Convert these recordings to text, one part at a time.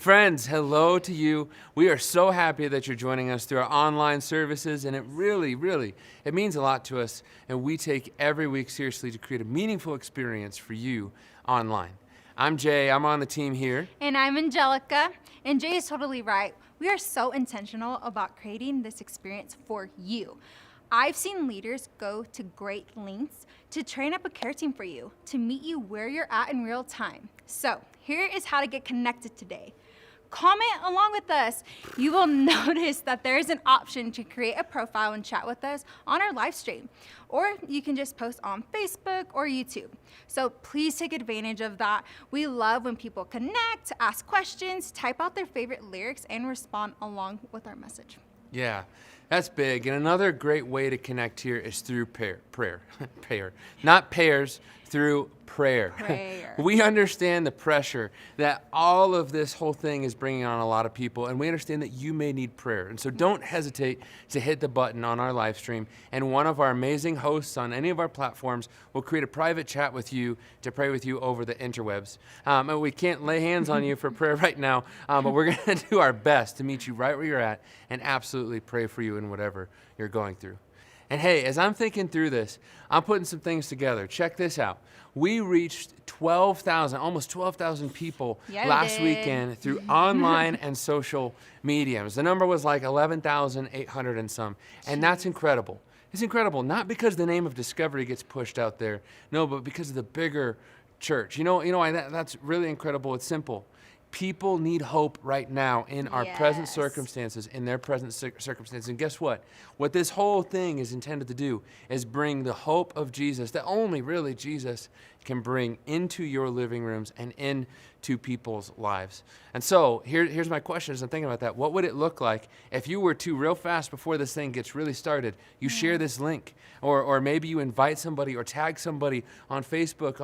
Friends, hello to you. We are so happy that you're joining us through our online services, and it really it means a lot to us, and we take every week seriously to create a meaningful experience for you online. I'm Jay, I'm on the team here. And I'm Angelica, and Jay is totally right. We are so intentional about creating this experience for you. I've seen leaders go to great lengths to train up a care team for you, to meet you where you're at in real time. So here is how to get connected today. Comment along with us. You will notice that there is an option to create a profile and chat with us on our live stream, or you can just post on Facebook or YouTube. So please take advantage of that. We love when people connect, ask questions, type out their favorite lyrics, and respond along with our message. Yeah, that's big. And another great way to connect here is through prayer. Not pairs, through prayer. We understand the pressure that all of this whole thing is bringing on a lot of people, and we understand that you may need prayer. And so don't hesitate to hit the button on our live stream, and one of our amazing hosts on any of our platforms will create a private chat with you to pray with you over the interwebs. And we can't lay hands on you for prayer right now, but we're going to do our best to meet you right where you're at and absolutely pray for you in whatever you're going through. And hey, as I'm thinking through this, I'm putting some things together. Check this out. We reached 12,000, almost 12,000 people last weekend through online and social mediums. The number was like 11,800 and some, and that's incredible. It's incredible, not because the name of Discovery gets pushed out there, no, but because of the bigger church. You know why that's really incredible. It's simple. People need hope right now in our present circumstances, in their present circumstances. And guess what? What this whole thing is intended to do is bring the hope of Jesus that only really Jesus can bring into your living rooms and into people's lives. And so here's my question as I'm thinking about that. What would it look like if you were to, real fast before this thing gets really started, you share this link, or maybe you invite somebody or tag somebody on Facebook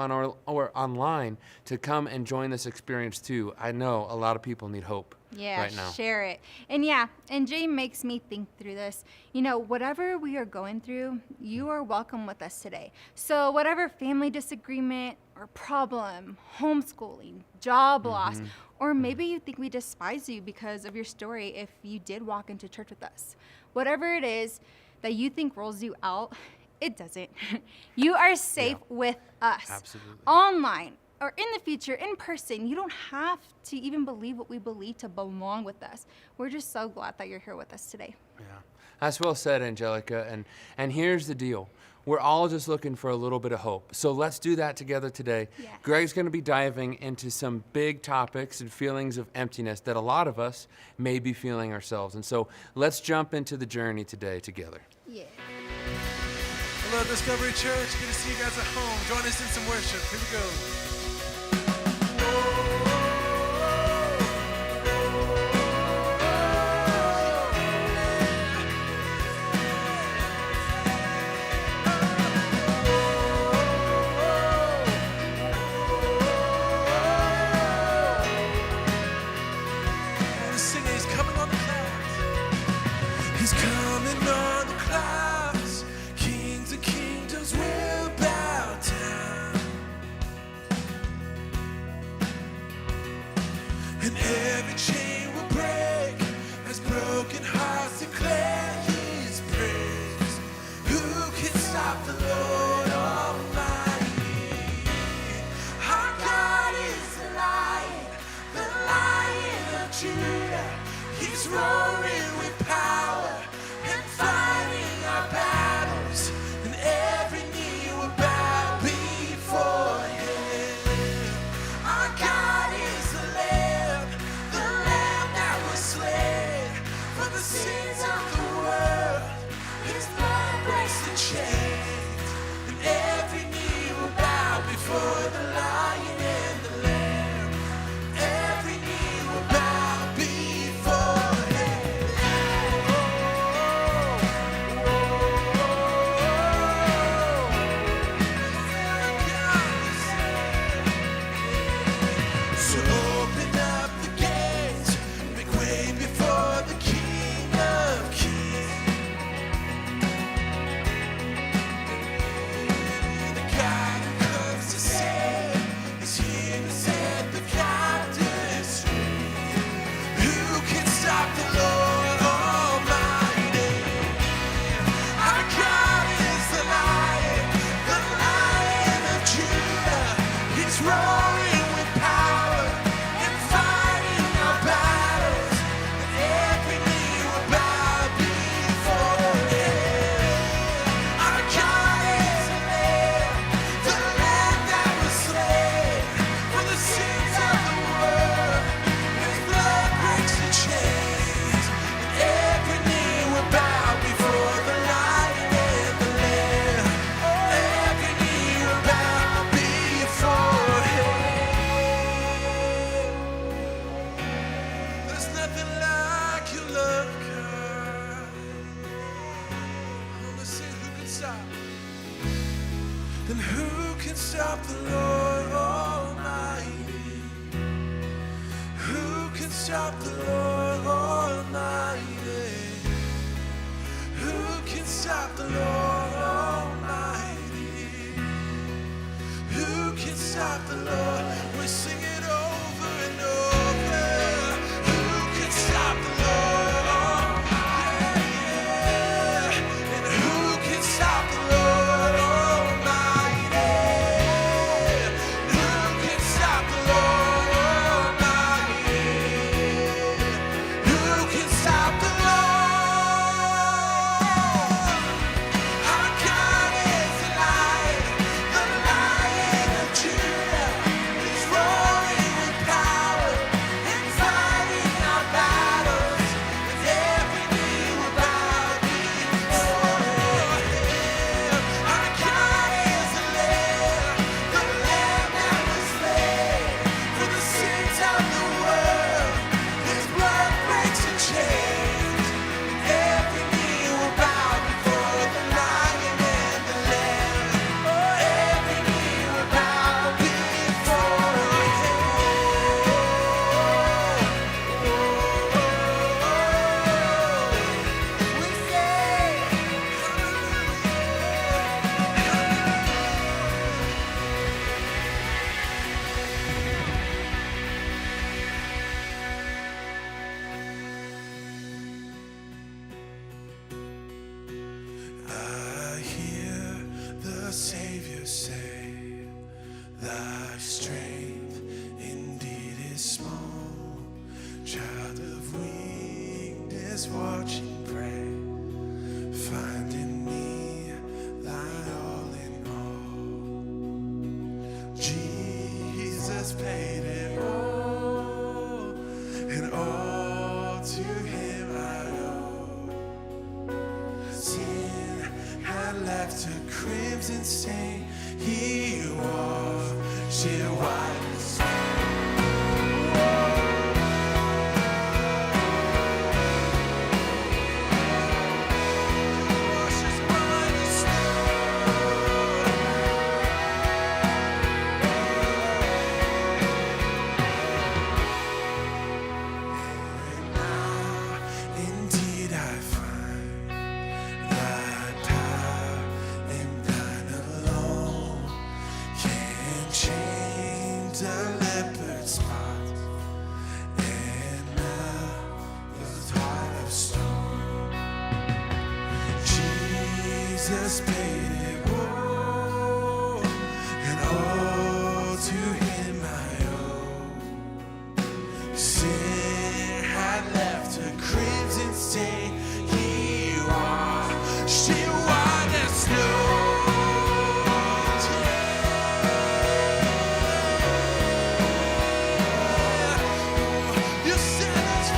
or online to come and join this experience too. I know a lot of people need hope right now. Share it. And Jay makes me think through this. Whatever we are going through, you are welcome with us today. So whatever family disagreement or problem, homeschooling, job loss, or maybe you think we despise you because of your story if you did walk into church with us. Whatever it is that you think rolls you out, it doesn't. You are safe with us. Absolutely. Online or in the future, in person. You don't have to even believe what we believe to belong with us. We're just so glad that you're here with us today. Yeah, that's well said, Angelica. And here's the deal. We're all just looking for a little bit of hope. So let's do that together today. Yes. Greg's going to be diving into some big topics and feelings of emptiness that a lot of us may be feeling ourselves. And so let's jump into the journey today together. Yeah. Hello, Discovery Church. Good to see you guys at home. Join us in some worship. Here we go. stop the Lord Almighty? Who can stop the Lord Almighty? Who can stop the Lord Almighty? Who can stop the Lord? We sing it over and over. Who can stop the Lord Almighty? And who can stop the Lord Almighty? Who can stop the Lord Almighty? Who can stop the Lord? Our God is alive, the Lion of Judah. He's roaring with power and fighting our battles. And every knee will bow before Him. Our God is the Lamb that was slain for the sins of the world. His blood breaks the chains. Every knee will bow before the Lion and the Lamb. Oh, every knee will bow before Him. We say, I hear the Savior say, thy strength indeed is small. Child of weakness, watching, pray. Find in me thy all in all. Jesus paid it all, and all to Him I owe. Sin had left a crimson stain. He washed it white as snow. Washed as white as snow. And now, indeed, I find that power in thine alone can change a leopard's spot and melt the heart of stone. Jesus paid it all, and all to Him I owe. Sin had left a crimson stain. He washed it white as snow. You set us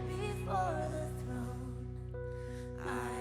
Before the throne, I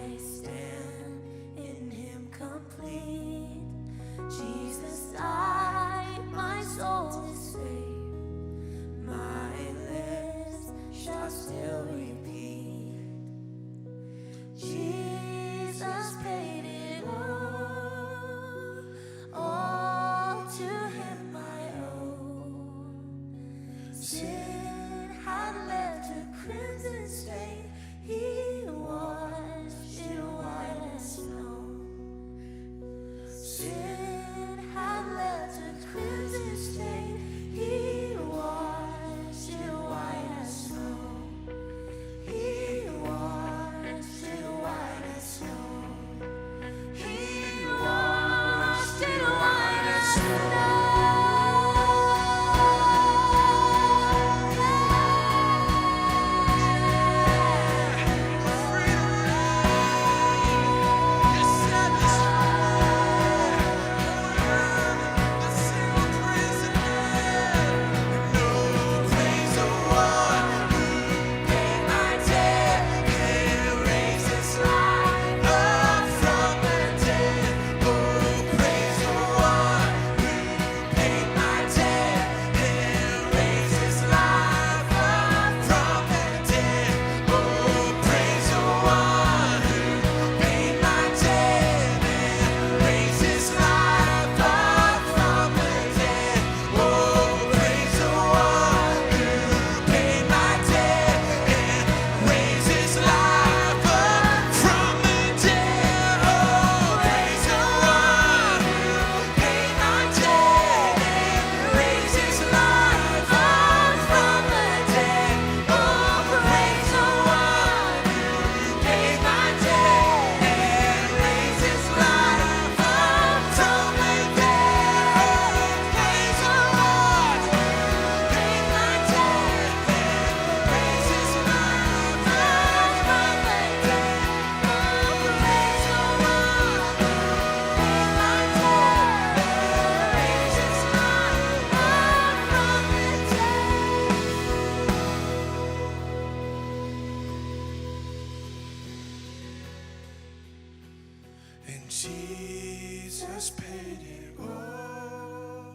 Jesus paid it all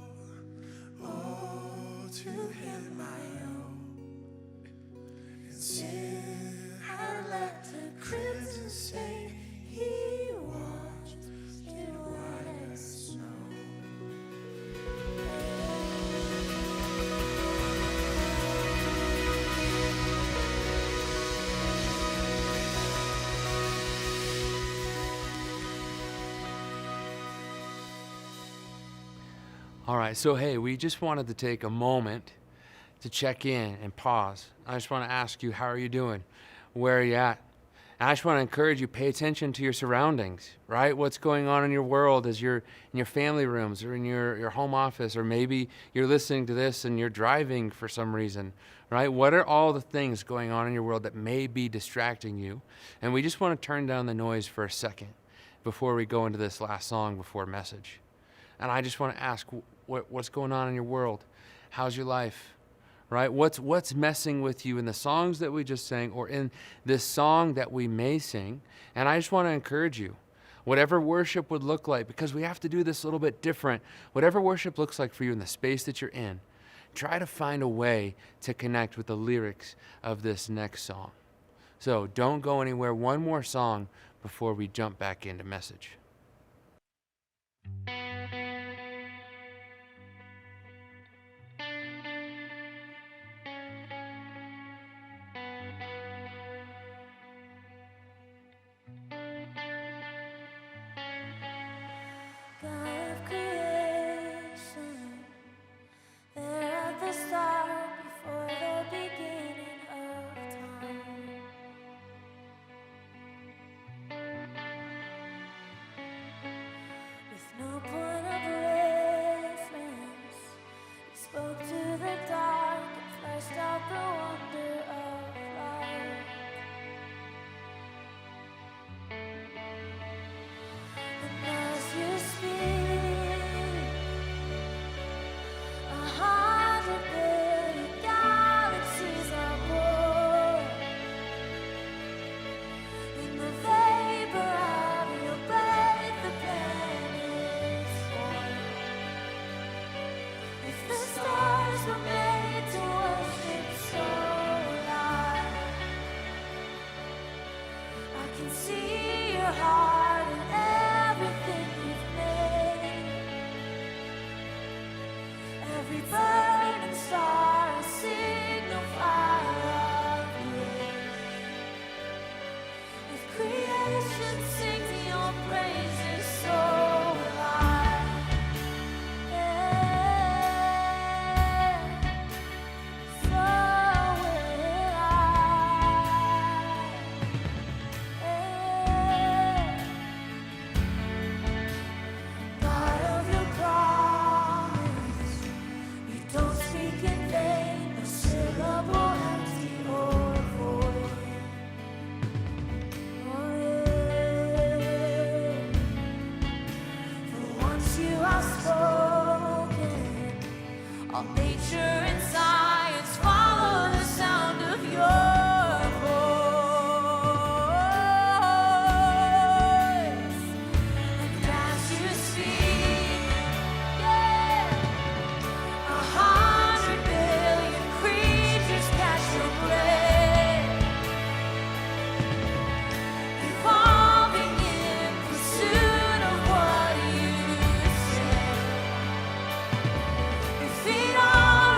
to him I owe. And sin had left a crimson stain, he washed it white as snow. All right, so hey, we just wanted to take a moment to check in and pause. I just want to ask you, how are you doing? Where are you at? And I just want to encourage you, pay attention to your surroundings, right? What's going on in your world as you're in your family rooms or in your home office, or maybe you're listening to this and you're driving for some reason, right? What are all the things going on in your world that may be distracting you? And we just want to turn down the noise for a second before we go into this last song before message. And I just want to ask, what's going on in your world? How's your life? Right? What's messing with you in the songs that we just sang, or in this song that we may sing? And I just want to encourage you, whatever worship would look like, because we have to do this a little bit different. Whatever worship looks like for you in the space that you're in, try to find a way to connect with the lyrics of this next song. So don't go anywhere. One more song before we jump back into message. God of creation, there at the start, before the beginning of time. With no point of reference, He spoke to the dark and fleshed out the wonder of life. And as you speak, 100 billion galaxies are born. In the vapor of your breath, the planets form. If the stars were made to worship so alive, I can see your heart in everything you've made. Every burning star a signal fire of grace. If creation sings your praises, so will I. So will I. God of your promise, you don't speak in vain, no syllable empty or void. Oh yeah. For once you have spoken, all nature and science follow the sound of your voice. And as you speak, yeah, 100 billion creatures catch your breath, evolving in pursuit of what you said. Your feet are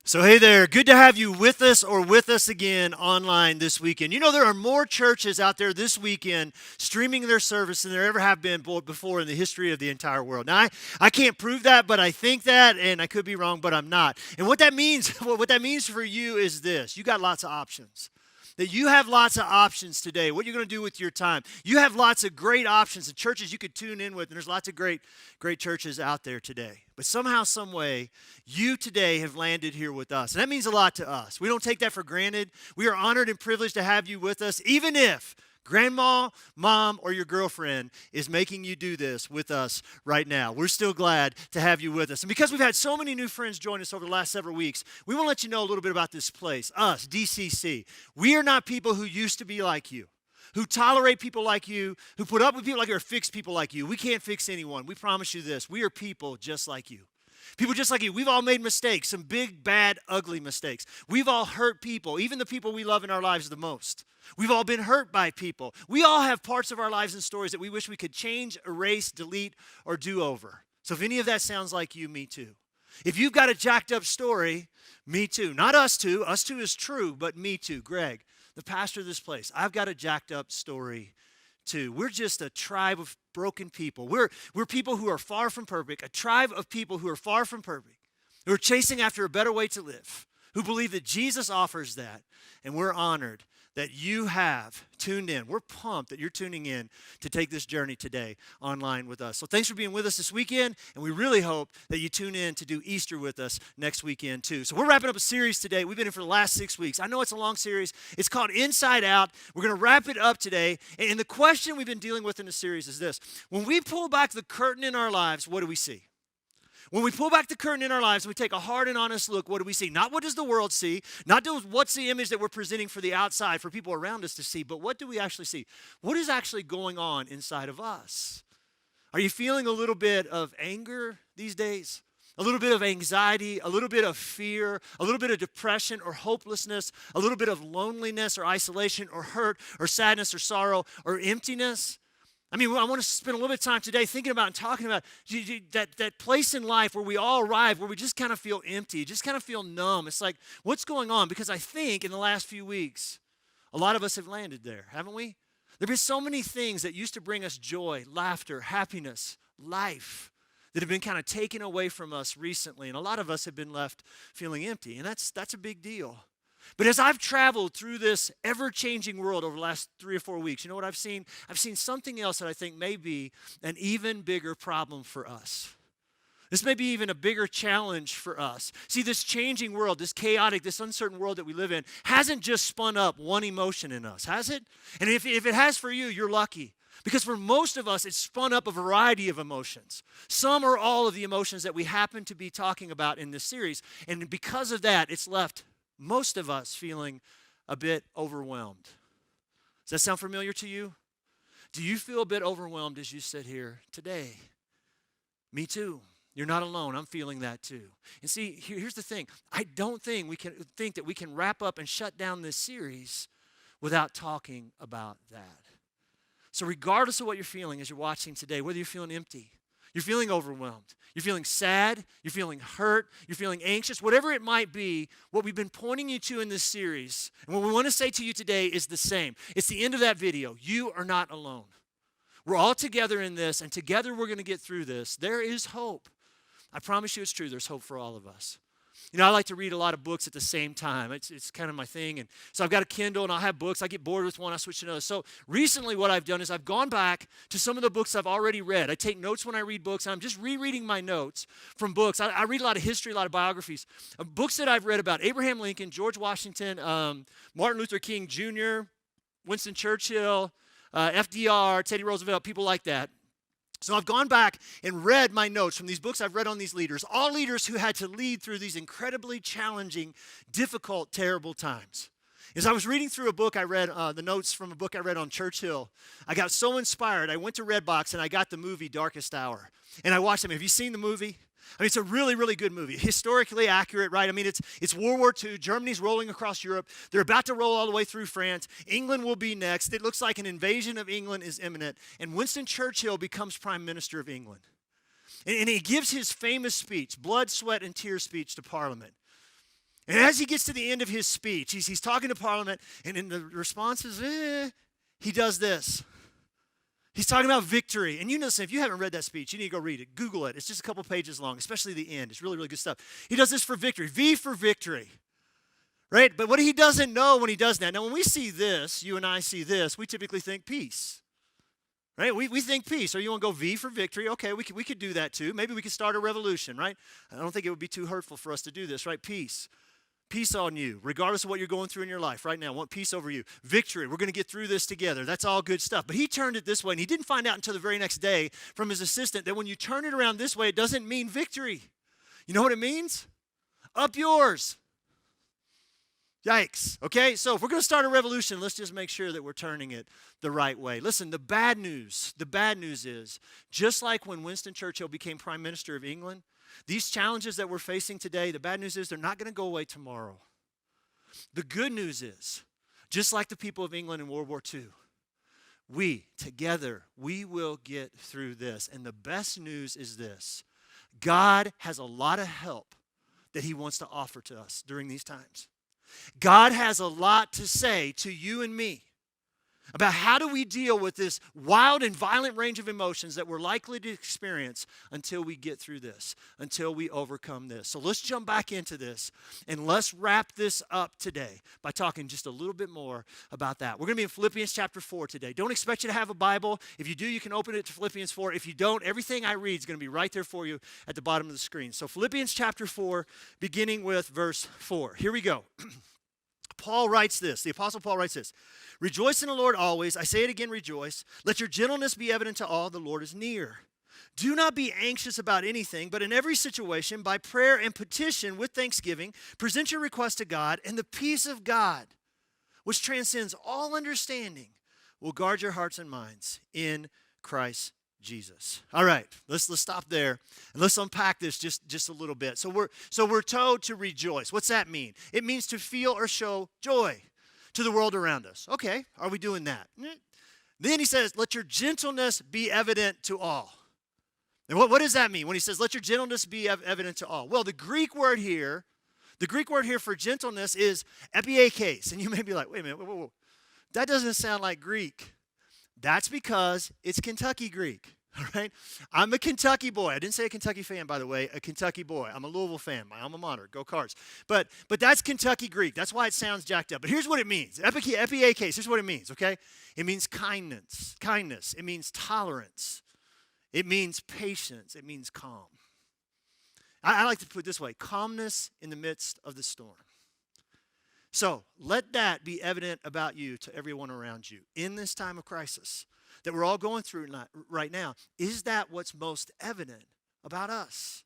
So, hey there, good to have you with us or with us again online this weekend. You know, there are more churches out there this weekend streaming their service than there ever have been before in the history of the entire world. Now, I can't prove that, but I think that, and I could be wrong, but I'm not. And what that means, what that means for you is this: you got lots of options. That you have lots of options today. What you're going to do with your time. You have lots of great options and churches you could tune in with, and there's lots of great churches out there today. But somehow, some way, you today have landed here with us. And that means a lot to us. We don't take that for granted. We are honored and privileged to have you with us, even if grandma, mom, or your girlfriend is making you do this with us right now. We're still glad to have you with us. And because we've had so many new friends join us over the last several weeks, we want to let you know a little bit about this place, us, DCC. We are not people who used to be like you, who tolerate people like you, who put up with people like you, or fix people like you. We can't fix anyone. We promise you this. We are people just like you. People just like you. We've all made mistakes, some big, bad, ugly mistakes. We've all hurt people, even the people we love in our lives the most. We've all been hurt by people. We all have parts of our lives and stories that we wish we could change, erase, delete, or do over. So if any of that sounds like you, me too. If you've got a jacked up story, me too. Not us two. Us two is true, but me too. Greg, the pastor of this place, I've got a jacked up story too. We're just a tribe of broken people. We're people who are far from perfect, a tribe of people who are far from perfect, who are chasing after a better way to live, who believe that Jesus offers that, and we're honored that you have tuned in. We're pumped that you're tuning in to take this journey today online with us. So thanks for being with us this weekend, and we really hope that you tune in to do Easter with us next weekend too. So we're wrapping up a series today. We've been in for the last 6 weeks. I know it's a long series. It's called Inside Out. We're going to wrap it up today, and the question we've been dealing with in the series is this: when we pull back the curtain in our lives, what do we see? When we pull back the curtain in our lives and we take a hard and honest look, what do we see? Not what does the world see, not what's the image that we're presenting for the outside, for people around us to see, but what do we actually see? What is actually going on inside of us? Are you feeling a little bit of anger these days? A little bit of anxiety, a little bit of fear, a little bit of depression or hopelessness, a little bit of loneliness or isolation or hurt or sadness or sorrow or emptiness? I mean, I want to spend a little bit of time today thinking about and talking about that place in life where we all arrive, where we just kind of feel empty, just kind of feel numb. It's like, what's going on? Because I think in the last few weeks, a lot of us have landed there, haven't we? There have been so many things that used to bring us joy, laughter, happiness, life, that have been kind of taken away from us recently. And a lot of us have been left feeling empty, and that's a big deal. But as I've traveled through this ever-changing world over the last 3 or 4 weeks, you know what I've seen? I've seen something else that I think may be an even bigger problem for us. This may be even a bigger challenge for us. See, this changing world, this chaotic, this uncertain world that we live in, hasn't just spun up one emotion in us, has it? And if it has for you, you're lucky. Because for most of us, it's spun up a variety of emotions. Some or all of the emotions that we happen to be talking about in this series. And because of that, it's left most of us feeling a bit overwhelmed. Does that sound familiar to you? Do you feel a bit overwhelmed as you sit here today? Me too. You're not alone. I'm feeling that too. And see, here's the thing. I don't think that we can wrap up and shut down this series without talking about that. So regardless of what you're feeling as you're watching today, whether you're feeling empty, you're feeling overwhelmed, you're feeling sad, you're feeling hurt, you're feeling anxious, whatever it might be, what we've been pointing you to in this series, and what we want to say to you today is the same. It's the end of that video. You are not alone. We're all together in this, and together we're going to get through this. There is hope. I promise you it's true. There's hope for all of us. You know, I like to read a lot of books at the same time. It's kind of my thing. And so I've got a Kindle and I'll have books. I get bored with one, I switch to another. So recently what I've done is I've gone back to some of the books I've already read. I take notes when I read books, and I'm just rereading my notes from books. I read a lot of history, a lot of biographies. Books that I've read about Abraham Lincoln, George Washington, Martin Luther King Jr., Winston Churchill, FDR, Teddy Roosevelt, people like that. So I've gone back and read my notes from these books I've read on these leaders, all leaders who had to lead through these incredibly challenging, difficult, terrible times. As I was reading through a book I read, the notes from a book I read on Churchill, I got so inspired. I went to Redbox and I got the movie Darkest Hour. And I watched it. Have you seen the movie? I mean, it's a really, really good movie. Historically accurate, right? I mean, it's World War II. Germany's rolling across Europe. They're about to roll all the way through France. England will be next. It looks like an invasion of England is imminent. And Winston Churchill becomes Prime Minister of England. And he gives his famous speech, blood, sweat, and tears speech to Parliament. And as he gets to the end of his speech, he's talking to Parliament, and in the response is, he does this. He's talking about victory. And you know, if you haven't read that speech, you need to go read it. Google it. It's just a couple pages long, especially the end. It's really, really good stuff. He does this for victory. V for victory. Right? But what he doesn't know when he does that, now when we see this, you and I see this, we typically think peace. Right? We think peace. Or you want to go V for victory? Okay, we could do that too. Maybe we could start a revolution, right? I don't think it would be too hurtful for us to do this, right? Peace. Peace on you, regardless of what you're going through in your life right now. I want peace over you. Victory. We're going to get through this together. That's all good stuff. But he turned it this way, and he didn't find out until the very next day from his assistant that when you turn it around this way, it doesn't mean victory. You know what it means? Up yours. Yikes. Okay, so if we're going to start a revolution, let's just make sure that we're turning it the right way. Listen, the bad news is, just like when Winston Churchill became Prime Minister of England, these challenges that we're facing today, the bad news is they're not going to go away tomorrow. The good news is, just like the people of England in World War II, together, we will get through this. And the best news is this: God has a lot of help that he wants to offer to us during these times. God has a lot to say to you and me about how do we deal with this wild and violent range of emotions that we're likely to experience until we get through this, until we overcome this. So let's jump back into this, and let's wrap this up today by talking just a little bit more about that. We're going to be in Philippians chapter 4 today. Don't expect you to have a Bible. If you do, you can open it to Philippians 4. If you don't, everything I read is going to be right there for you at the bottom of the screen. So Philippians chapter 4, beginning with verse 4. Here we go. Paul writes this, the Apostle Paul writes this: "Rejoice in the Lord always. I say it again, rejoice. Let your gentleness be evident to all. The Lord is near. Do not be anxious about anything, but in every situation, by prayer and petition with thanksgiving, present your request to God, and the peace of God, which transcends all understanding, will guard your hearts and minds in Christ Jesus." All right, let's stop there and let's unpack this just a little bit. So we're told to rejoice. What's that mean? It means to feel or show joy to the world around us. Okay, are we doing that? Then he says, "Let your gentleness be evident to all." And what does that mean when he says, "Let your gentleness be evident to all"? Well, the Greek word here for gentleness is epiakes. And you may be like, wait a minute, whoa. That doesn't sound like Greek. That's because it's Kentucky Greek. All right? I'm a Kentucky boy. I didn't say a Kentucky fan, by the way, a Kentucky boy. I'm a Louisville fan, my alma mater. Go Cards. But that's Kentucky Greek. That's why it sounds jacked up. But here's what it means. Epiakes, here's what it means, okay? It means kindness. It means tolerance. It means patience. It means calm. I like to put it this way: calmness in the midst of the storm. So let that be evident about you to everyone around you in this time of crisis that we're all going through right now. Is that what's most evident about us?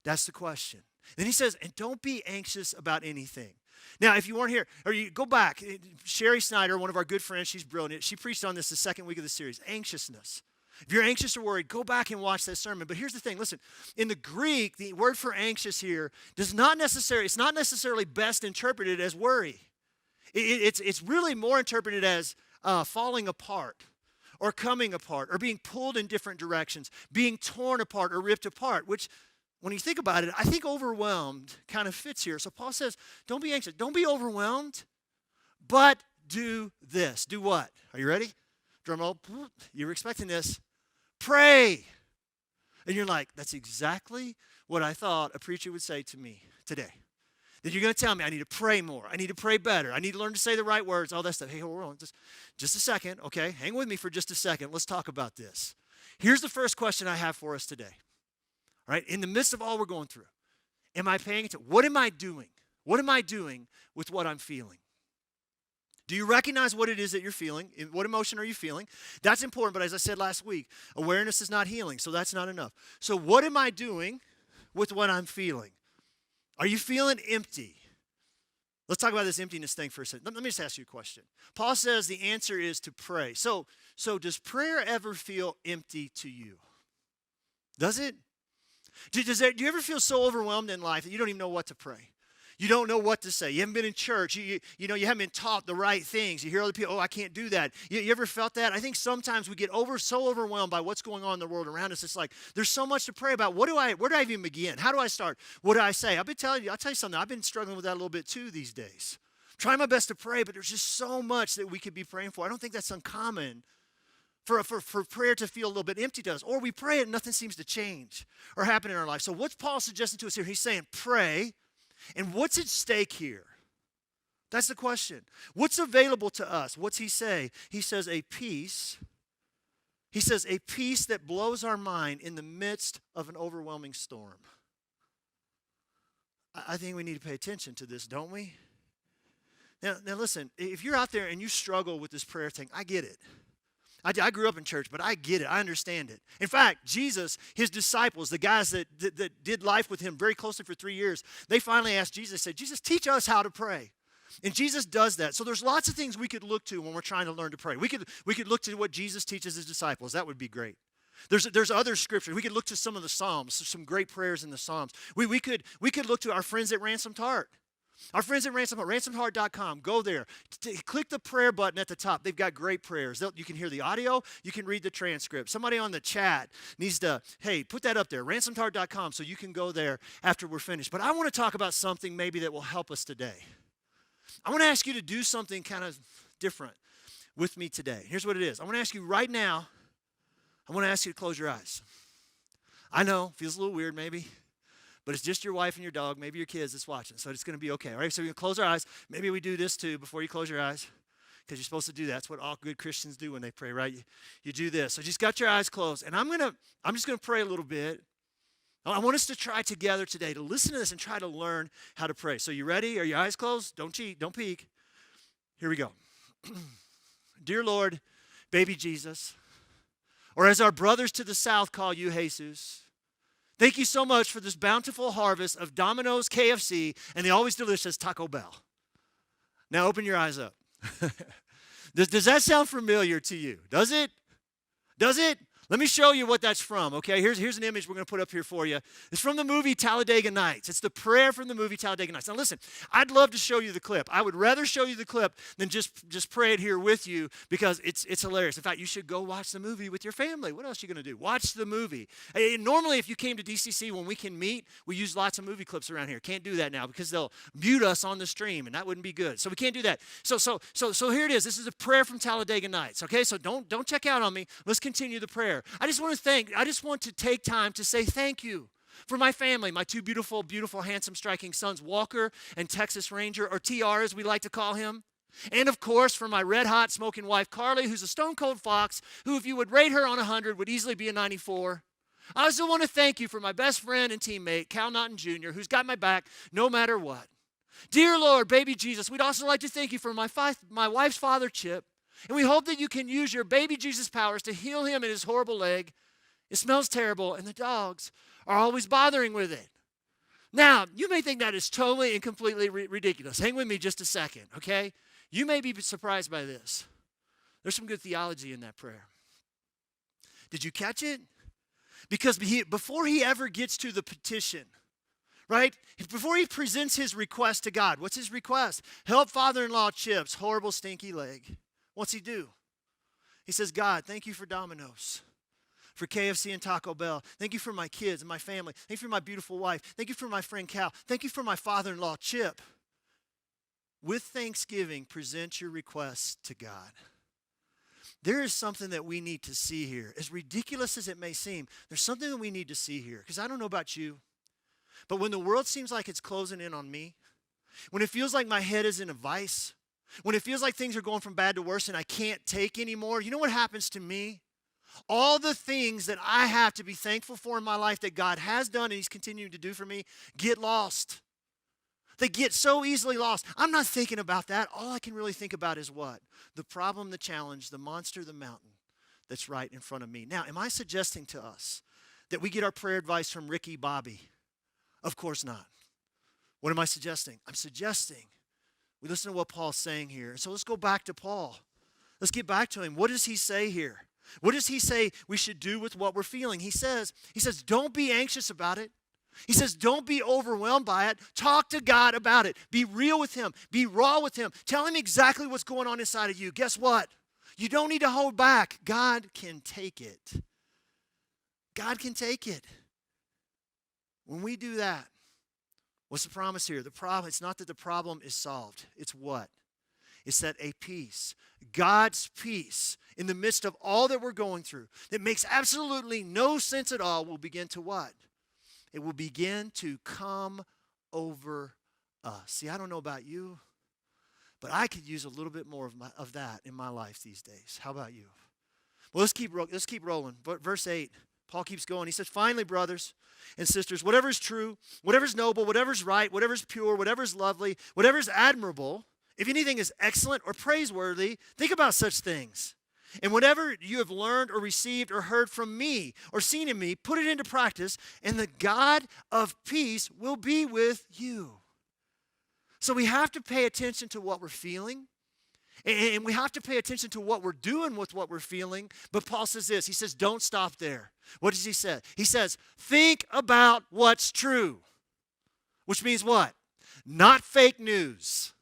That's the question. Then he says, and don't be anxious about anything. Now, if you weren't here, or you go back, Sherry Snyder, one of our good friends, she's brilliant. She preached on this the second week of the series, anxiousness. If you're anxious or worried, go back and watch that sermon. But here's the thing, listen, in the Greek, the word for anxious here it's not necessarily best interpreted as worry. It's really more interpreted as falling apart, or coming apart, or being pulled in different directions, being torn apart or ripped apart, which, when you think about it, I think overwhelmed kind of fits here. So Paul says, don't be anxious. Don't be overwhelmed, but do this. Do what? Are you ready? Drum roll. You were expecting this. Pray. And you're like, that's exactly what I thought a preacher would say to me today. That you're going to tell me I need to pray more. I need to pray better. I need to learn to say the right words, all that stuff. Hey, hold on. Just a second, okay? Hang with me for just a second. Let's talk about this. Here's the first question I have for us today. All right? In the midst of all we're going through, am I paying attention? What am I doing? What am I doing with what I'm feeling? Do you recognize what it is that you're feeling? What emotion are you feeling? That's important, but as I said last week, awareness is not healing, so that's not enough. So what am I doing with what I'm feeling? Are you feeling empty? Let's talk about this emptiness thing for a second. Let me just ask you a question. Paul says the answer is to pray. So does prayer ever feel empty to you? Does it? Do you ever feel so overwhelmed in life that you don't even know what to pray? You don't know what to say. You haven't been in church. You know, you haven't been taught the right things. You hear other people, oh, I can't do that. You ever felt that? I think sometimes we get so overwhelmed by what's going on in the world around us. It's like there's so much to pray about. Where do I even begin? How do I start? What do I say? I'll tell you something. I've been struggling with that a little bit too these days. Trying my best to pray, but there's just so much that we could be praying for. I don't think that's uncommon for prayer to feel a little bit empty to us. Or we pray and nothing seems to change or happen in our life. So what's Paul suggesting to us here? He's saying pray. And what's at stake here? That's the question. What's available to us? What's he say? He says a peace. He says a peace that blows our mind in the midst of an overwhelming storm. I think we need to pay attention to this, don't we? Now listen, if you're out there and you struggle with this prayer thing, I get it. I grew up in church, but I get it. I understand it. In fact, Jesus, his disciples, the guys that did life with him very closely for 3 years, they finally asked Jesus, said, Jesus, teach us how to pray. And Jesus does that. So there's lots of things we could look to when we're trying to learn to pray. We could look to what Jesus teaches his disciples. That would be great. There's other scriptures. We could look to some of the Psalms, some great prayers in the Psalms. We could look to our friends at Ransomed Heart. Our friends at ransomedheart.com, go there. Click the prayer button at the top. They've got great prayers. You can hear the audio. You can read the transcript. Somebody on the chat needs to, hey, put that up there, ransomedheart.com, so you can go there after we're finished. But I want to talk about something maybe that will help us today. I want to ask you to do something kind of different with me today. Here's what it is. I want to ask you right now, I want to ask you to close your eyes. I know, feels a little weird maybe. But it's just your wife and your dog, maybe your kids that's watching. So it's going to be okay. All right, so we can close our eyes. Maybe we do this too before you close your eyes, because you're supposed to do that. That's what all good Christians do when they pray, right? You do this. So just got your eyes closed. And I'm just going to pray a little bit. I want us to try together today to listen to this and try to learn how to pray. So you ready? Are your eyes closed? Don't cheat. Don't peek. Here we go. Dear Lord, baby Jesus, or as our brothers to the south call you, Jesus, thank you so much for this bountiful harvest of Domino's, KFC, and the always delicious Taco Bell. Now open your eyes up. Does that sound familiar to you? Does it? Does it? Let me show you what that's from, okay? Here's an image we're going to put up here for you. It's from the movie Talladega Nights. It's the prayer from the movie Talladega Nights. Now listen, I'd love to show you the clip. I would rather show you the clip than just pray it here with you, because it's hilarious. In fact, you should go watch the movie with your family. What else are you going to do? Watch the movie. Normally, if you came to DCC when we can meet, we use lots of movie clips around here. Can't do that now because they'll mute us on the stream, and that wouldn't be good. So we can't do that. So here it is. This is a prayer from Talladega Nights, okay? So don't check out on me. Let's continue the prayer. I just want to take time to say thank you for my family, my two beautiful, handsome, striking sons, Walker and Texas Ranger, or TR as we like to call him. And of course, for my red-hot smoking wife, Carly, who's a stone-cold fox, who if you would rate her on 100 would easily be a 94. I also want to thank you for my best friend and teammate, Cal Naughton Jr., who's got my back no matter what. Dear Lord, baby Jesus, we'd also like to thank you for my wife's father, Chip. And we hope that you can use your baby Jesus powers to heal him in his horrible leg. It smells terrible, and the dogs are always bothering with it. Now, you may think that is totally and completely ridiculous. Hang with me just a second, okay? You may be surprised by this. There's some good theology in that prayer. Did you catch it? Because before he ever gets to the petition, right? Before he presents his request to God, what's his request? Help father-in-law Chip's horrible, stinky leg. What's he do? He says, God, thank you for Domino's, for KFC and Taco Bell. Thank you for my kids and my family. Thank you for my beautiful wife. Thank you for my friend Cal. Thank you for my father-in-law, Chip. With thanksgiving, present your requests to God. There is something that we need to see here. As ridiculous as it may seem, there's something that we need to see here. Because I don't know about you, but when the world seems like it's closing in on me, when it feels like my head is in a vice, when it feels like things are going from bad to worse and I can't take anymore, you know what happens to me? All the things that I have to be thankful for in my life that God has done and he's continuing to do for me get lost. They get so easily lost. I'm not thinking about that. All I can really think about is what? The problem, the challenge, the monster, the mountain that's right in front of me. Now, am I suggesting to us that we get our prayer advice from Ricky Bobby? Of course not. What am I suggesting? I'm suggesting we listen to what Paul's saying here. So let's go back to Paul. Let's get back to him. What does he say here? What does he say we should do with what we're feeling? He says, don't be anxious about it. He says, don't be overwhelmed by it. Talk to God about it. Be real with him. Be raw with him. Tell him exactly what's going on inside of you. Guess what? You don't need to hold back. God can take it. God can take it. When we do that, what's the promise here? The problem, it's not that the problem is solved. It's what? It's that a peace, God's peace, in the midst of all that we're going through, that makes absolutely no sense at all, will begin to what? It will begin to come over us. See, I don't know about you, but I could use a little bit more of that in my life these days. How about you? Well, let's keep rolling. Verse 8, Paul keeps going. He says, finally, brothers and sisters, whatever is true, whatever is noble, whatever is right, whatever is pure, whatever is lovely, whatever is admirable, if anything is excellent or praiseworthy, think about such things. And whatever you have learned or received or heard from me or seen in me, put it into practice, and the God of peace will be with you. So we have to pay attention to what we're feeling, and we have to pay attention to what we're doing with what we're feeling. But Paul says this. He says, don't stop there. What does he say? He says, think about what's true, which means what? Not fake news.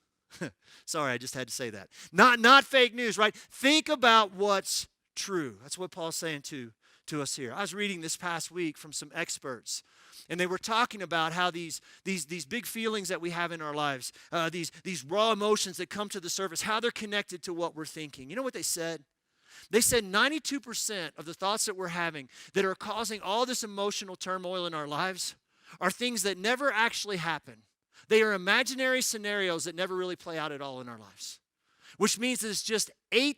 Sorry, I just had to say that. Not fake news, right? Think about what's true. That's what Paul's saying to us here. I was reading this past week from some experts, and they were talking about how these big feelings that we have in our lives, these raw emotions that come to the surface, how they're connected to what we're thinking. You know what they said? They said 92% of the thoughts that we're having that are causing all this emotional turmoil in our lives are things that never actually happen. They are imaginary scenarios that never really play out at all in our lives, which means that it's just 8%.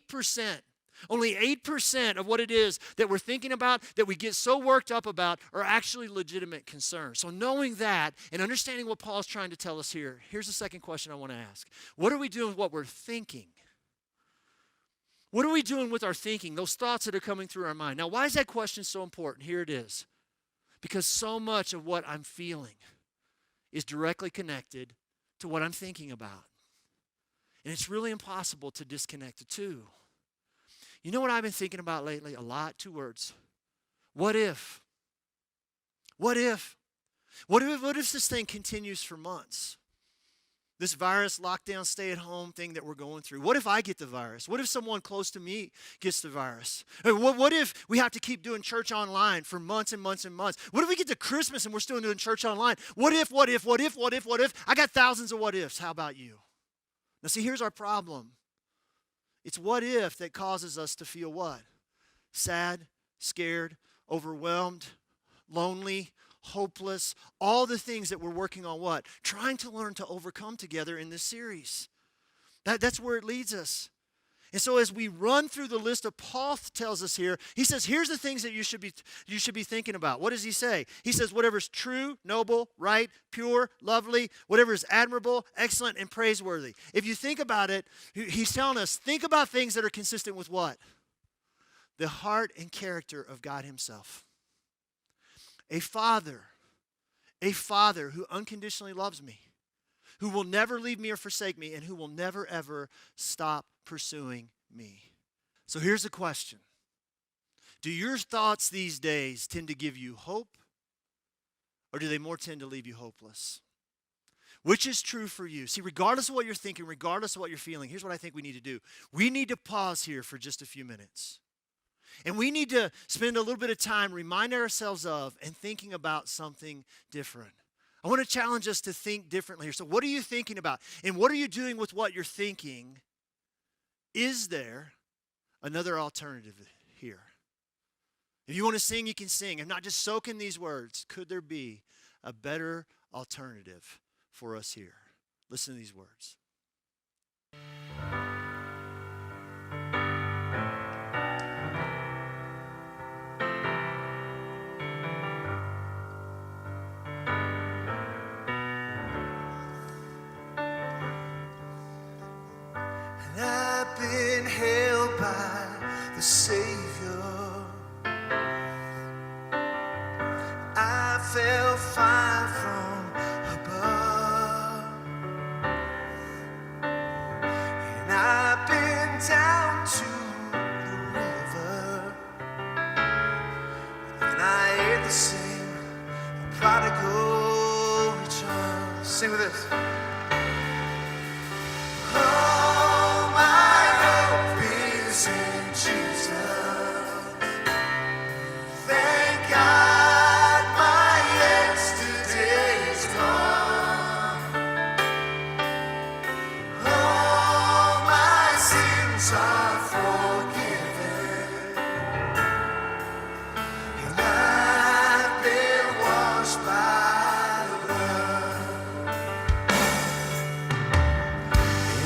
Only 8% of what it is that we're thinking about, that we get so worked up about, are actually legitimate concerns. So knowing that and understanding what Paul's trying to tell us here, here's the second question I want to ask. What are we doing with what we're thinking? What are we doing with our thinking, those thoughts that are coming through our mind? Now, why is that question so important? Here it is. Because so much of what I'm feeling is directly connected to what I'm thinking about. And it's really impossible to disconnect the two. You know what I've been thinking about lately? A lot. 2 words. What if? What if? What if this thing continues for months? This virus, lockdown, stay-at-home thing that we're going through. What if I get the virus? What if someone close to me gets the virus? What if we have to keep doing church online for months and months and months? What if we get to Christmas and we're still doing church online? What if? I got thousands of what ifs. How about you? Now see, here's our problem. It's what if that causes us to feel what? Sad, scared, overwhelmed, lonely, hopeless, all the things that we're working on what? Trying to learn to overcome together in this series. That's where it leads us. And so as we run through the list of Paul tells us here, he says, here's the things that you should be thinking about. What does he say? He says, whatever's true, noble, right, pure, lovely, whatever is admirable, excellent, and praiseworthy. If you think about it, he's telling us, think about things that are consistent with what? The heart and character of God himself. A father who unconditionally loves me, who will never leave me or forsake me, and who will never, ever stop pursuing me. So here's the question. Do your thoughts these days tend to give you hope, or do they more tend to leave you hopeless? Which is true for you? See, regardless of what you're thinking, regardless of what you're feeling, here's what I think we need to do. We need to pause here for just a few minutes. And we need to spend a little bit of time reminding ourselves of and thinking about something different. I want to challenge us to think differently here. So what are you thinking about? And what are you doing with what you're thinking? Is there another alternative here? If you want to sing, you can sing. If not, just soak in these words. Could there be a better alternative for us here? Listen to these words. I've been held by the Savior. I felt fire from above, and I've been down to the river, and I ate the same prodigal Sing with this. All my hope is in Jesus. Thank God my yesterday's gone. All my sins are forgiven, and I've been washed by the blood.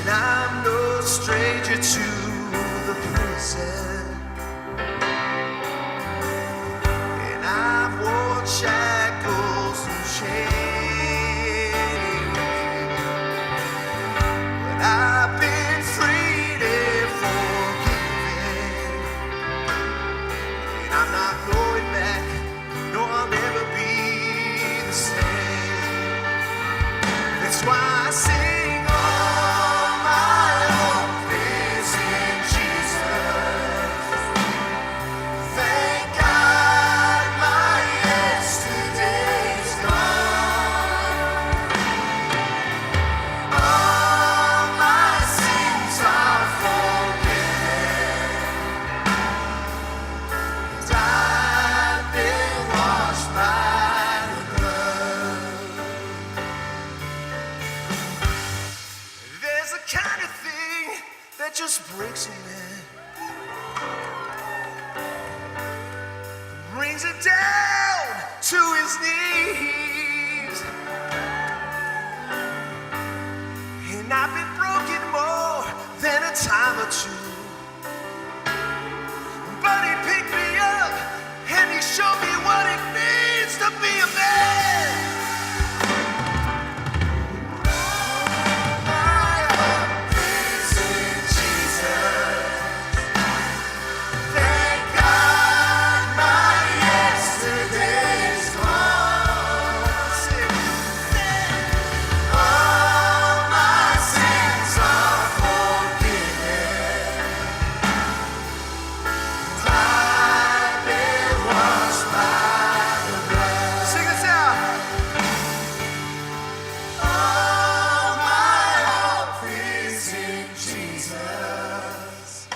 And I'm no stranger to the prison, and I've worn shackles and chains, but I've been freed and forgiven, and I'm not going back. No, I'll never be the same. That's why I sing. All my hope is in Jesus. Thank God my yesterday's gone. All my sins are forgiven, and I've been washed by the blood. There's a kind of thing that just breaks a man, brings it down to his knees. And I've been broken more than a time or two, but he picked me up and he showed me what it means to be a man. My hope is in Jesus. Thank God my yesterday's gone. All my sins are forgiven. I've been washed by the blood. Sing this out. All my hope is in Jesus.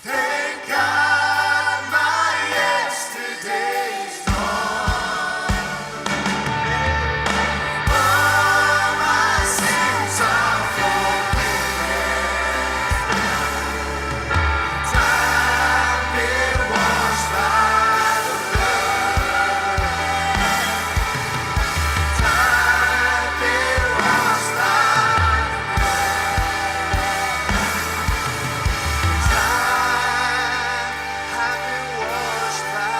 Thank God my yesterday's gone. All my sins are forgiven. I've been washed by the blood. I've been washed by the I've been washed by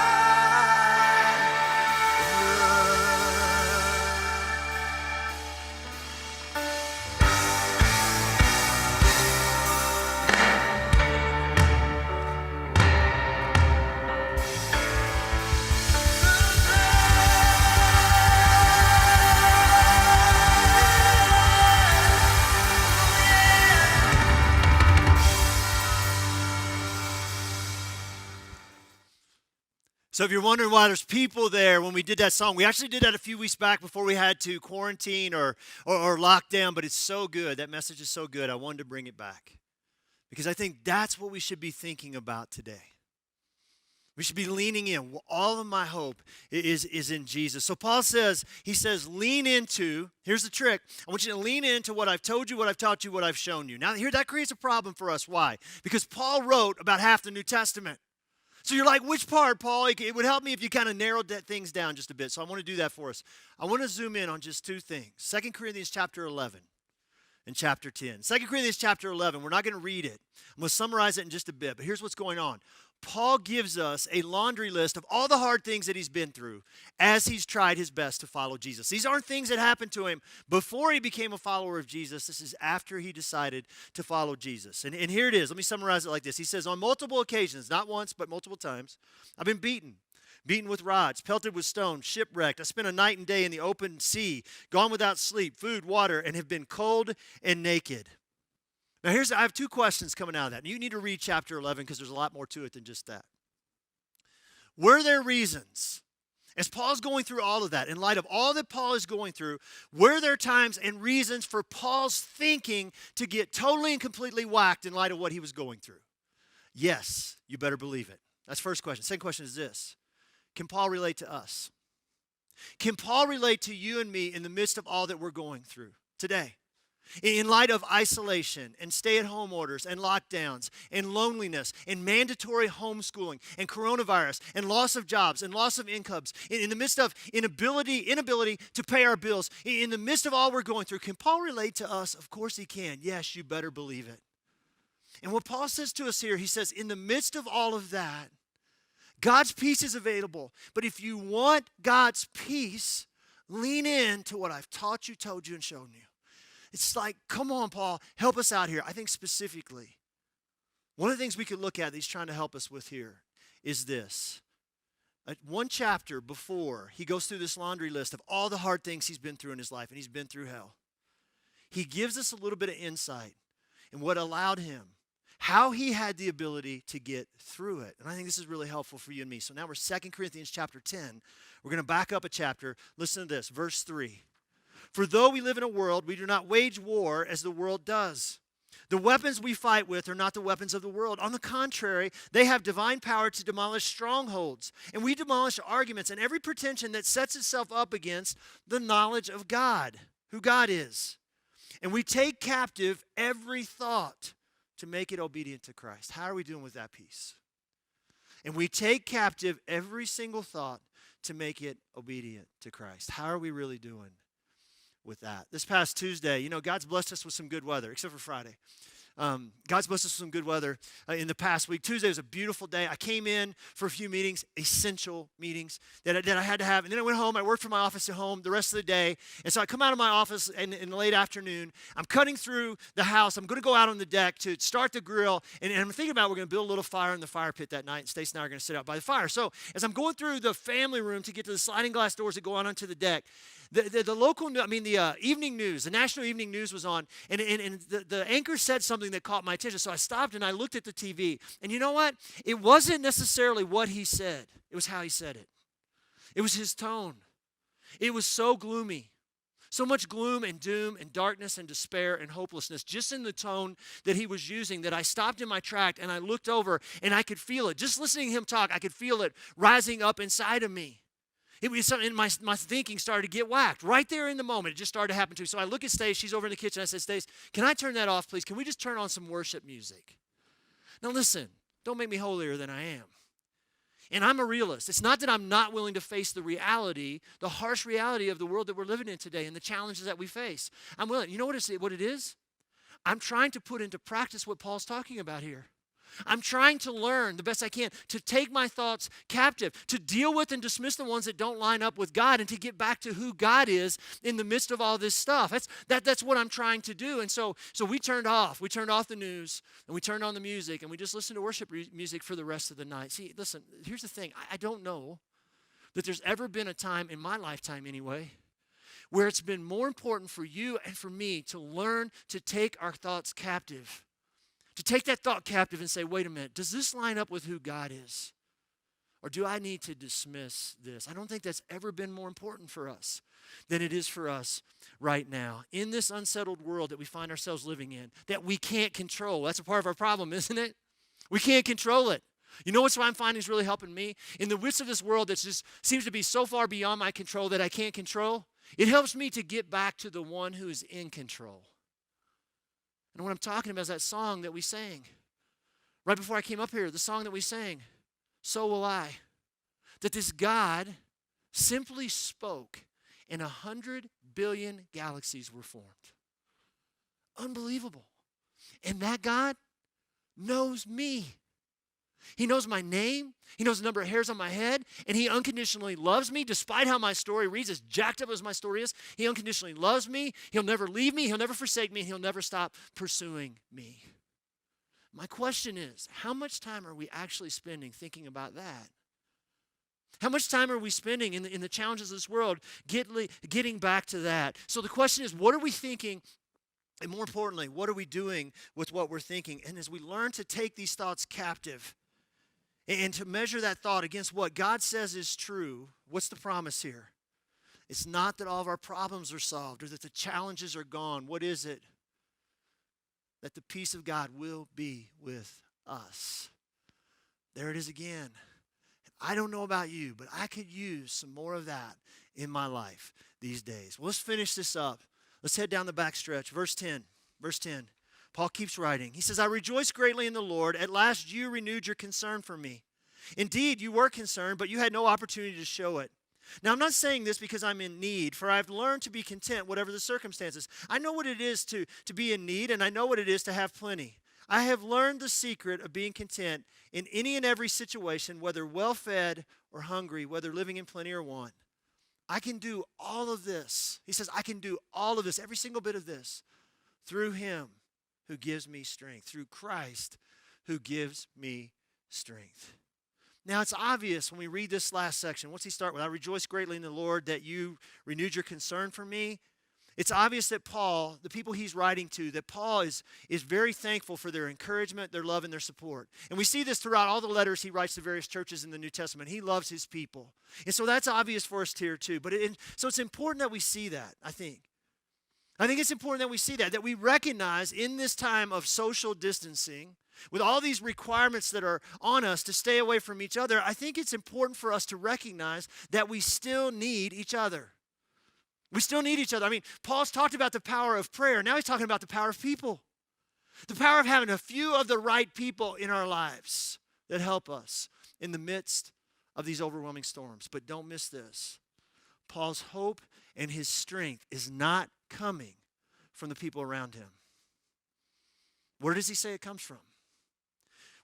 So if you're wondering why there's people there when we did that song, we actually did that a few weeks back before we had to quarantine or lock down, but it's so good. That message is so good. I wanted to bring it back because I think that's what we should be thinking about today. We should be leaning in. All of my hope is in Jesus. So Paul says, he says, lean into, here's the trick. I want you to lean into what I've told you, what I've taught you, what I've shown you. Now here, that creates a problem for us. Why? Because Paul wrote about half the New Testament. So you're like, which part, Paul? It would help me if you kind of narrowed things down just a bit. So I want to do that for us. I want to zoom in on just two things. 2 Corinthians chapter 11 and chapter 10. 2 Corinthians chapter 11, we're not going to read it. I'm going to summarize it in just a bit, but here's what's going on. Paul gives us a laundry list of all the hard things that he's been through as he's tried his best to follow Jesus. These aren't things that happened to him before he became a follower of Jesus. This is after he decided to follow Jesus. And here it is. Let me summarize it like this. He says, on multiple occasions, not once, but multiple times, I've been beaten with rods, pelted with stones, shipwrecked. I spent a night and day in the open sea, gone without sleep, food, water, and have been cold and naked. Now I have two questions coming out of that. And you need to read chapter 11 because there's a lot more to it than just that. Were there reasons As Paul's going through all of that, in light of all that Paul is going through, were there times and reasons for Paul's thinking to get totally and completely whacked in light of what he was going through? Yes, you better believe it. That's the first question. Second question is this: can Paul relate to us? Can Paul relate to you and me in the midst of all that we're going through today? In light of isolation and stay-at-home orders and lockdowns and loneliness and mandatory homeschooling and coronavirus and loss of jobs and loss of incomes, in the midst of inability to pay our bills, in the midst of all we're going through, can Paul relate to us? Of course he can. Yes, you better believe it. And what Paul says to us here, he says, in the midst of all of that, God's peace is available. But if you want God's peace, lean in to what I've taught you, told you, and shown you. It's like, come on, Paul, help us out here. I think specifically, one of the things we could look at that he's trying to help us with here is this. One chapter before, he goes through this laundry list of all the hard things he's been through in his life, and he's been through hell. He gives us a little bit of insight in what allowed him, how he had the ability to get through it. And I think this is really helpful for you and me. So now we're 2 Corinthians chapter 10. We're going to back up a chapter. Listen to this, verse 3. For though we live in a world, we do not wage war as the world does. The weapons we fight with are not the weapons of the world. On the contrary, they have divine power to demolish strongholds. And we demolish arguments and every pretension that sets itself up against the knowledge of God, who God is. And we take captive every thought to make it obedient to Christ. How are we doing with that piece? And we take captive every single thought to make it obedient to Christ. How are we really doing with that? This past Tuesday, God's blessed us with some good weather, except for Friday. God's blessed us with some good weather in the past week. Tuesday was a beautiful day. I came in for a few meetings, essential meetings that I had to have. And then I went home. I worked from my office at home the rest of the day. And so I come out of my office in the late afternoon. I'm cutting through the house. I'm going to go out on the deck to start the grill. And I'm thinking about we're going to build a little fire in the fire pit that night. And Stace and I are going to sit out by the fire. So as I'm going through the family room to get to the sliding glass doors that go out onto the deck, the evening news, the national evening news was on, and the anchor said something that caught my attention. So I stopped and I looked at the TV. And you know what? It wasn't necessarily what he said. It was how he said it. It was his tone. It was so gloomy. So much gloom and doom and darkness and despair and hopelessness just in the tone that he was using that I stopped in my track and I looked over and I could feel it. Just listening to him talk, I could feel it rising up inside of me. It was something, my thinking started to get whacked. Right there in the moment, it just started to happen to me. So I look at Stace, she's over in the kitchen. I said, Stace, can I turn that off, please? Can we just turn on some worship music? Now listen, don't make me holier than I am. And I'm a realist. It's not that I'm not willing to face the reality, the harsh reality of the world that we're living in today and the challenges that we face. I'm willing. You know what it is? I'm trying to put into practice what Paul's talking about here. I'm trying to learn the best I can to take my thoughts captive, to deal with and dismiss the ones that don't line up with God, and to get back to who God is in the midst of all this stuff. That's what I'm trying to do. And so we turned off the news, and we turned on the music, and we just listened to worship music for the rest of the night. See, listen, here's the thing. I don't know that there's ever been a time in my lifetime anyway where it's been more important for you and for me to learn to take our thoughts captive. To take that thought captive and say, wait a minute, does this line up with who God is? Or do I need to dismiss this? I don't think that's ever been more important for us than it is for us right now. In this unsettled world that we find ourselves living in, that we can't control. That's a part of our problem, isn't it? We can't control it. You know what I'm finding is really helping me? In the midst of this world that just seems to be so far beyond my control that I can't control, it helps me to get back to the one who is in control. And what I'm talking about is that song that we sang. Right before I came up here, the song that we sang, So Will I. That this God simply spoke and 100 billion galaxies were formed. Unbelievable. And that God knows me. He knows my name. He knows the number of hairs on my head. And he unconditionally loves me despite how my story reads, as jacked up as my story is. He unconditionally loves me. He'll never leave me. He'll never forsake me. And he'll never stop pursuing me. My question is, how much time are we actually spending thinking about that? How much time are we spending in the challenges of this world getting back to that? So the question is, what are we thinking? And more importantly, what are we doing with what we're thinking? And as we learn to take these thoughts captive And to measure that thought against what God says is true, what's the promise here? It's not that all of our problems are solved or that the challenges are gone. What is it? That the peace of God will be with us. There it is again. I don't know about you, but I could use some more of that in my life these days. Well, let's finish this up. Let's head down the back stretch. Verse 10. Verse 10. Paul keeps writing. He says, I rejoice greatly in the Lord. At last you renewed your concern for me. Indeed, you were concerned, but you had no opportunity to show it. Now, I'm not saying this because I'm in need, for I've learned to be content, whatever the circumstances. I know what it is to be in need, and I know what it is to have plenty. I have learned the secret of being content in any and every situation, whether well-fed or hungry, whether living in plenty or want. I can do all of this. He says, I can do all of this, every single bit of this, through him who gives me strength, through Christ who gives me strength. Now, it's obvious when we read this last section. What's he start with? I rejoice greatly in the Lord that you renewed your concern for me. It's obvious that Paul, the people he's writing to, that Paul is very thankful for their encouragement, their love, and their support. And we see this throughout all the letters he writes to various churches in the New Testament. He loves his people. And so that's obvious for us here too. So it's important that we see that, I think. I think it's important that we see that we recognize in this time of social distancing, with all these requirements that are on us to stay away from each other, I think it's important for us to recognize that we still need each other. We still need each other. I mean, Paul's talked about the power of prayer. Now he's talking about the power of people. The power of having a few of the right people in our lives that help us in the midst of these overwhelming storms. But don't miss this. Paul's hope and his strength is not coming from the people around him. Where does he say it comes from?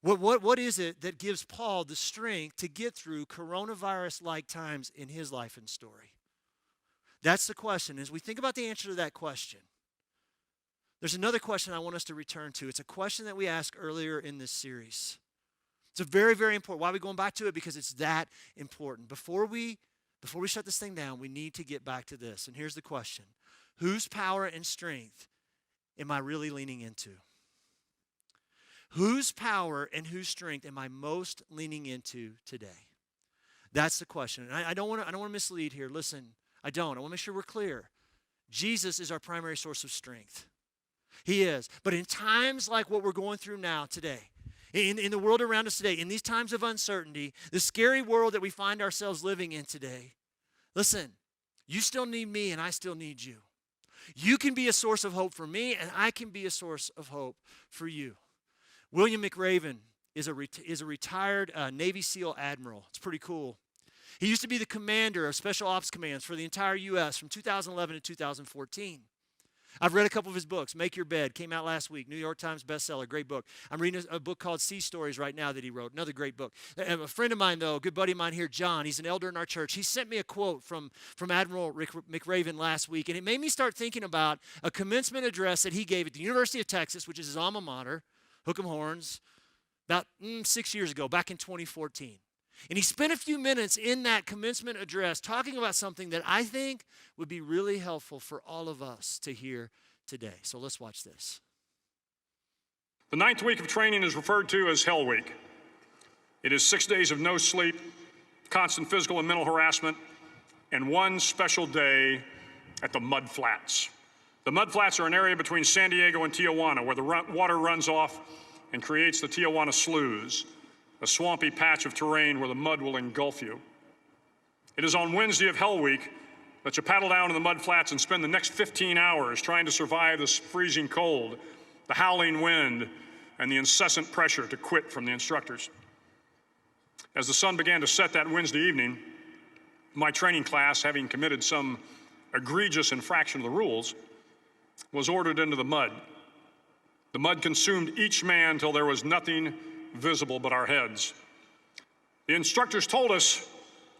What is it that gives Paul the strength to get through coronavirus-like times in his life and story? That's the question. As we think about the answer to that question, there's another question I want us to return to. It's a question that we asked earlier in this series. It's a very, very important. Why are we going back to it? Because it's that important. Before we shut this thing down, we need to get back to this. And here's the question. Whose power and strength am I really leaning into? Whose power and whose strength am I most leaning into today? That's the question. And I don't want to mislead here. Listen, I want to make sure we're clear. Jesus is our primary source of strength. He is. But in times like what we're going through now today, in the world around us today, in these times of uncertainty, the scary world that we find ourselves living in today, listen, you still need me and I still need you. You can be a source of hope for me and I can be a source of hope for you. William McRaven is a retired Navy SEAL admiral. It's pretty cool. He used to be the commander of Special Ops Commands for the entire U.S. from 2011 to 2014. I've read a couple of his books. Make Your Bed came out last week. New York Times bestseller. Great book. I'm reading a book called Sea Stories right now that he wrote. Another great book. A friend of mine, though, a good buddy of mine here, John, he's an elder in our church. He sent me a quote from Admiral McRaven last week, and it made me start thinking about a commencement address that he gave at the University of Texas, which is his alma mater, Hook 'em Horns, about 6 years ago, back in 2014. And he spent a few minutes in that commencement address talking about something that I think would be really helpful for all of us to hear today. So let's watch this. The 9th week of training is referred to as Hell Week. It is 6 days of no sleep, constant physical and mental harassment, and one special day at the Mud Flats. The Mud Flats are an area between San Diego and Tijuana where the water runs off and creates the Tijuana Sloughs, a swampy patch of terrain where the mud will engulf you. It is on Wednesday of Hell Week that you paddle down to the Mud Flats and spend the next 15 hours trying to survive this freezing cold, the howling wind, and the incessant pressure to quit from the instructors. As the sun began to set that Wednesday evening, my training class, having committed some egregious infraction of the rules, was ordered into the mud. The mud consumed each man till there was nothing visible but our heads. The instructors told us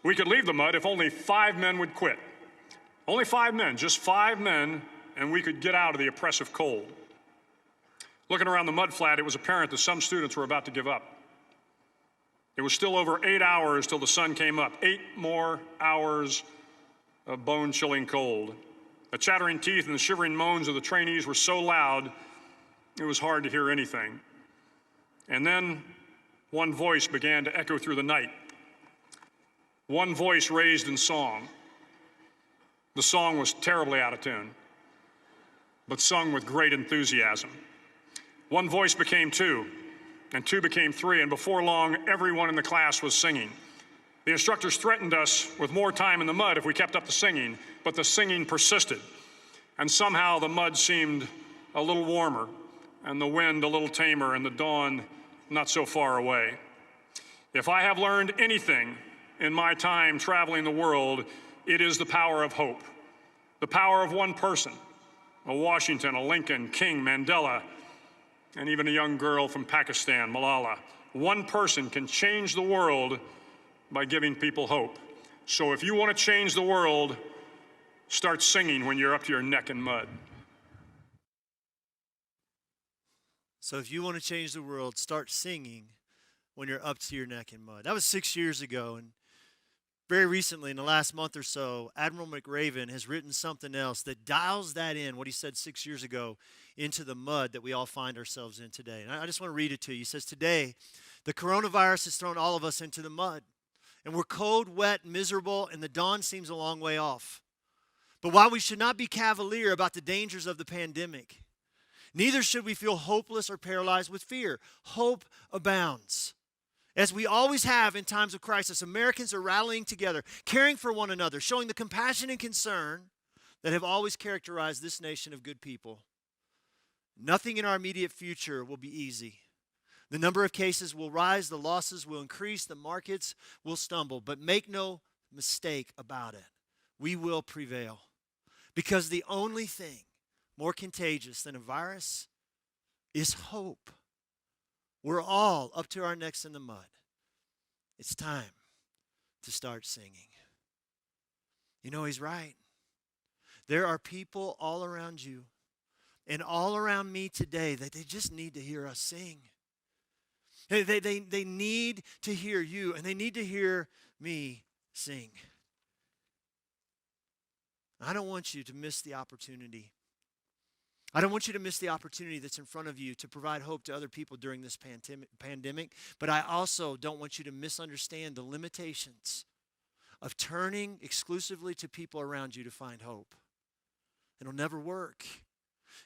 we could leave the mud if only 5 men would quit. Only 5 men, just 5 men, and we could get out of the oppressive cold. Looking around the mud flat, it was apparent that some students were about to give up. It was still over 8 hours till the sun came up. 8 more hours of bone-chilling cold. The chattering teeth and the shivering moans of the trainees were so loud, it was hard to hear anything. And then one voice began to echo through the night. One voice raised in song. The song was terribly out of tune, but sung with great enthusiasm. One voice became two, and two became three, and before long, everyone in the class was singing. The instructors threatened us with more time in the mud if we kept up the singing, but the singing persisted. And somehow the mud seemed a little warmer, and the wind a little tamer, and the dawn not so far away. If I have learned anything in my time traveling the world, it is the power of hope. The power of one person, a Washington, a Lincoln, King, Mandela, and even a young girl from Pakistan, Malala. One person can change the world by giving people hope. So if you want to change the world, start singing when you're up to your neck in mud. So if you want to change the world, start singing when you're up to your neck in mud. That was 6 years ago, and very recently, in the last month or so, Admiral McRaven has written something else that dials that in, what he said 6 years ago, into the mud that we all find ourselves in today. And I just want to read it to you. He says, today, the coronavirus has thrown all of us into the mud. And we're cold, wet, miserable, and the dawn seems a long way off. But while we should not be cavalier about the dangers of the pandemic, neither should we feel hopeless or paralyzed with fear. Hope abounds. As we always have in times of crisis, Americans are rallying together, caring for one another, showing the compassion and concern that have always characterized this nation of good people. Nothing in our immediate future will be easy. The number of cases will rise, the losses will increase, the markets will stumble. But make no mistake about it, we will prevail. Because the only thing more contagious than a virus is hope. We're all up to our necks in the mud. It's time to start singing. You know, he's right. There are people all around you and all around me today that they just need to hear us sing. They need to hear you, and they need to hear me sing. I don't want you to miss the opportunity. I don't want you to miss the opportunity that's in front of you to provide hope to other people during this pandemic, but I also don't want you to misunderstand the limitations of turning exclusively to people around you to find hope. It'll never work.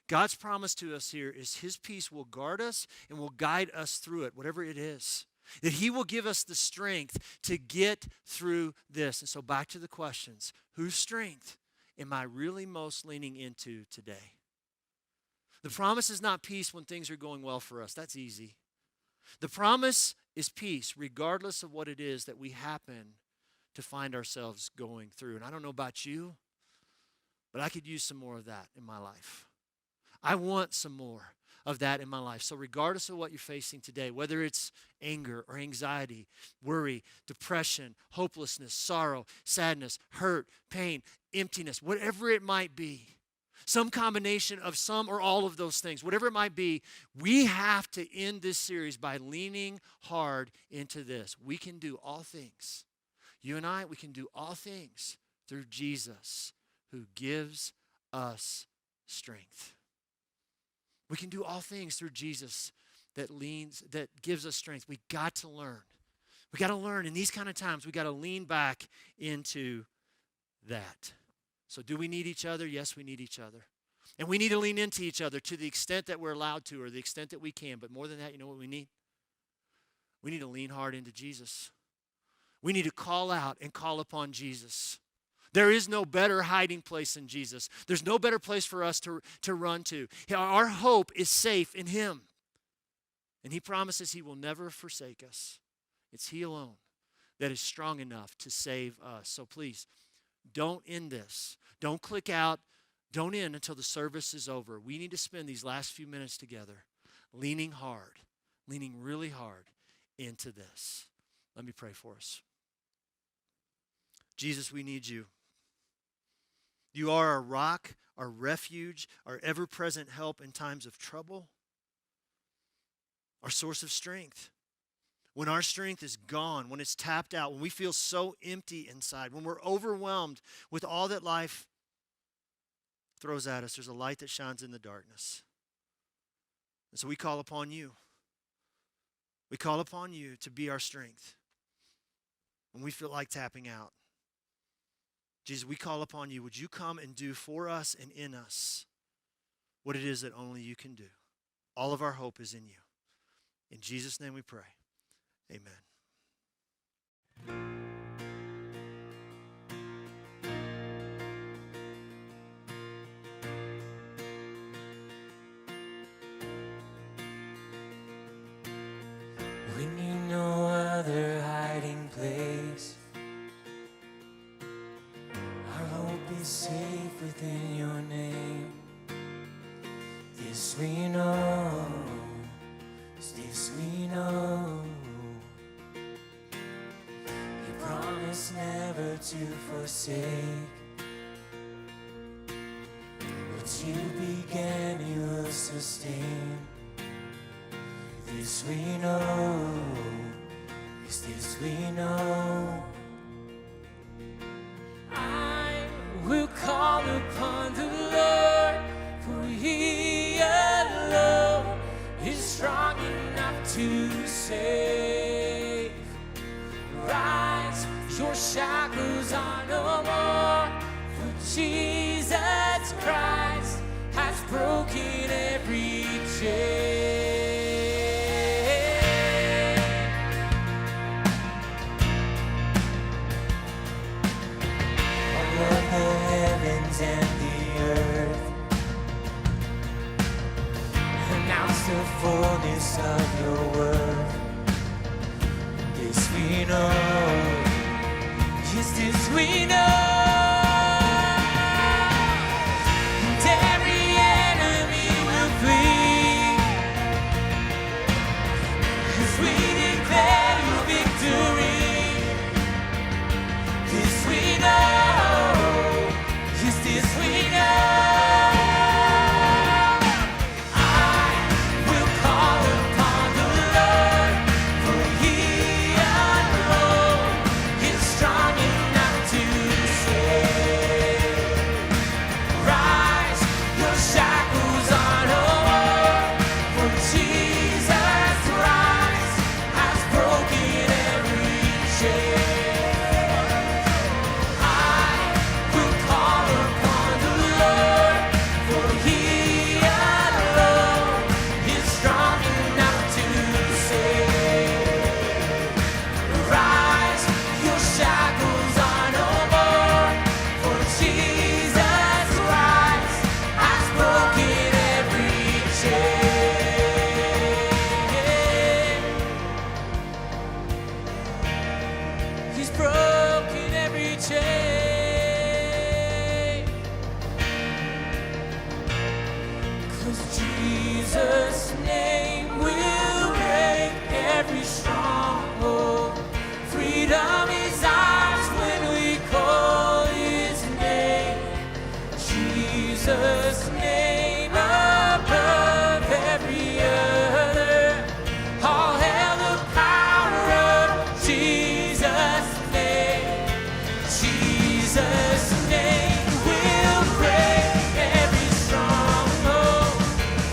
God's promise to us here is His peace will guard us and will guide us through it, whatever it is. That He will give us the strength to get through this. And so back to the questions. Whose strength am I really most leaning into today? The promise is not peace when things are going well for us. That's easy. The promise is peace regardless of what it is that we happen to find ourselves going through. And I don't know about you, but I could use some more of that in my life. I want some more of that in my life. So regardless of what you're facing today, whether it's anger or anxiety, worry, depression, hopelessness, sorrow, sadness, hurt, pain, emptiness, whatever it might be, some combination of some or all of those things, whatever it might be, we have to end this series by leaning hard into this. We can do all things. You and I, we can do all things through Jesus who gives us strength. We can do all things through Jesus that gives us strength. We got to learn. We got to learn in these kind of times. We got to lean back into that. So do we need each other? Yes, we need each other. And we need to lean into each other to the extent that we're allowed to or the extent that we can. But more than that, you know what we need? We need to lean hard into Jesus. We need to call out and call upon Jesus. There is no better hiding place than Jesus. There's no better place for us to run to. Our hope is safe in Him. And He promises He will never forsake us. It's He alone that is strong enough to save us. So please, don't end this. Don't click out. Don't end until the service is over. We need to spend these last few minutes together leaning hard, leaning really hard into this. Let me pray for us. Jesus, we need You. You are our rock, our refuge, our ever-present help in times of trouble, our source of strength. When our strength is gone, when it's tapped out, when we feel so empty inside, when we're overwhelmed with all that life throws at us, there's a light that shines in the darkness. And so we call upon You. We call upon you to be our strength when we feel like tapping out. Jesus, we call upon you. Would you come and do for us and in us what it is that only you can do? All of our hope is in you. In Jesus' name we pray. Amen. When you know other hiding place, our hope is safe within your name. This we know, this we know. You promise never to forsake. What you began, you will sustain. This we know, yes, this we know. I will call upon the Lord, for He alone is strong enough to save. Rise, your shackles are no more, for Jesus Christ has broken every chain. And the earth announce the fullness of your word. This we know, yes, this we know. And every enemy will flee, as we declare your victory. This we know. This we know. I will call upon the Lord, for He alone is strong enough to save. Rise, your shackles are no more, for Jesus Christ has broken every chain. Jesus' name will break every stronghold. Freedom is ours when we call His name. Jesus' name above every other. All hail the power of Jesus' name. Jesus' name will break every stronghold.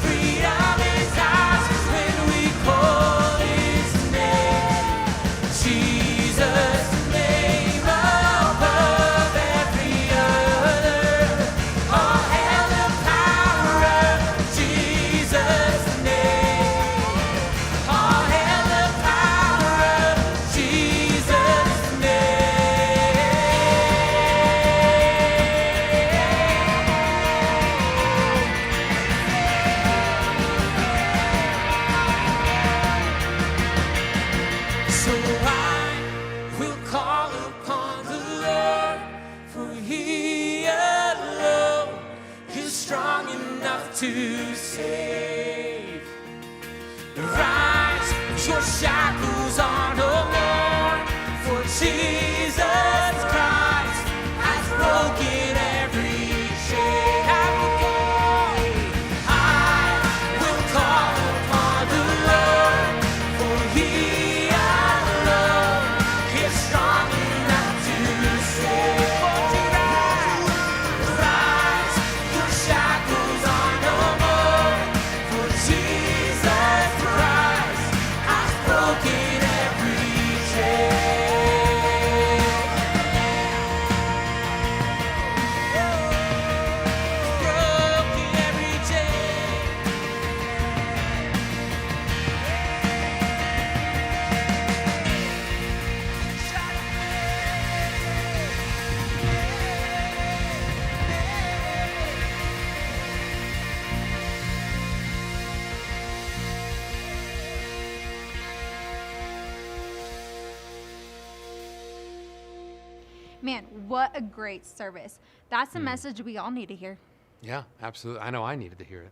Freedom is ours when we call His name. Jesus' name above every other. All hail the power of Jesus' name. All hail the power of Jesus' name. So I will call upon the Lord, for He alone is strong enough to save. Rise, your shackles are no more, for Jesus Christ has broken every chain. I will call upon the Lord, for He alone is strong enough to save. Rise, your shackles are no more, for Jesus Christ has broken Man, what a great service. That's a message we all need to hear. Yeah, absolutely. I know I needed to hear it.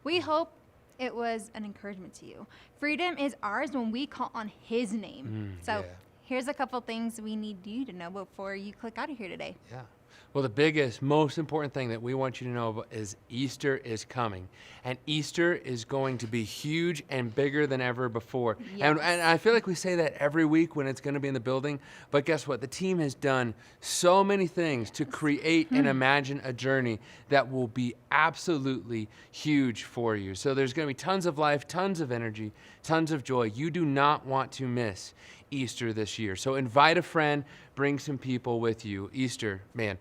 We hope it was an encouragement to you. Freedom is ours when we call on His name. So yeah. here's a couple things we need you to know before you click out of here today. Yeah. Well, the biggest, most important thing that we want you to know about is Easter is coming. And Easter is going to be huge and bigger than ever before. Yes. And I feel like we say that every week when it's going to be in the building. But guess what? The team has done so many things to create and imagine a journey that will be absolutely huge for you. So there's going to be tons of life, tons of energy, tons of joy. You do not want to miss Easter this year. So invite a friend, bring some people with you. Easter, man.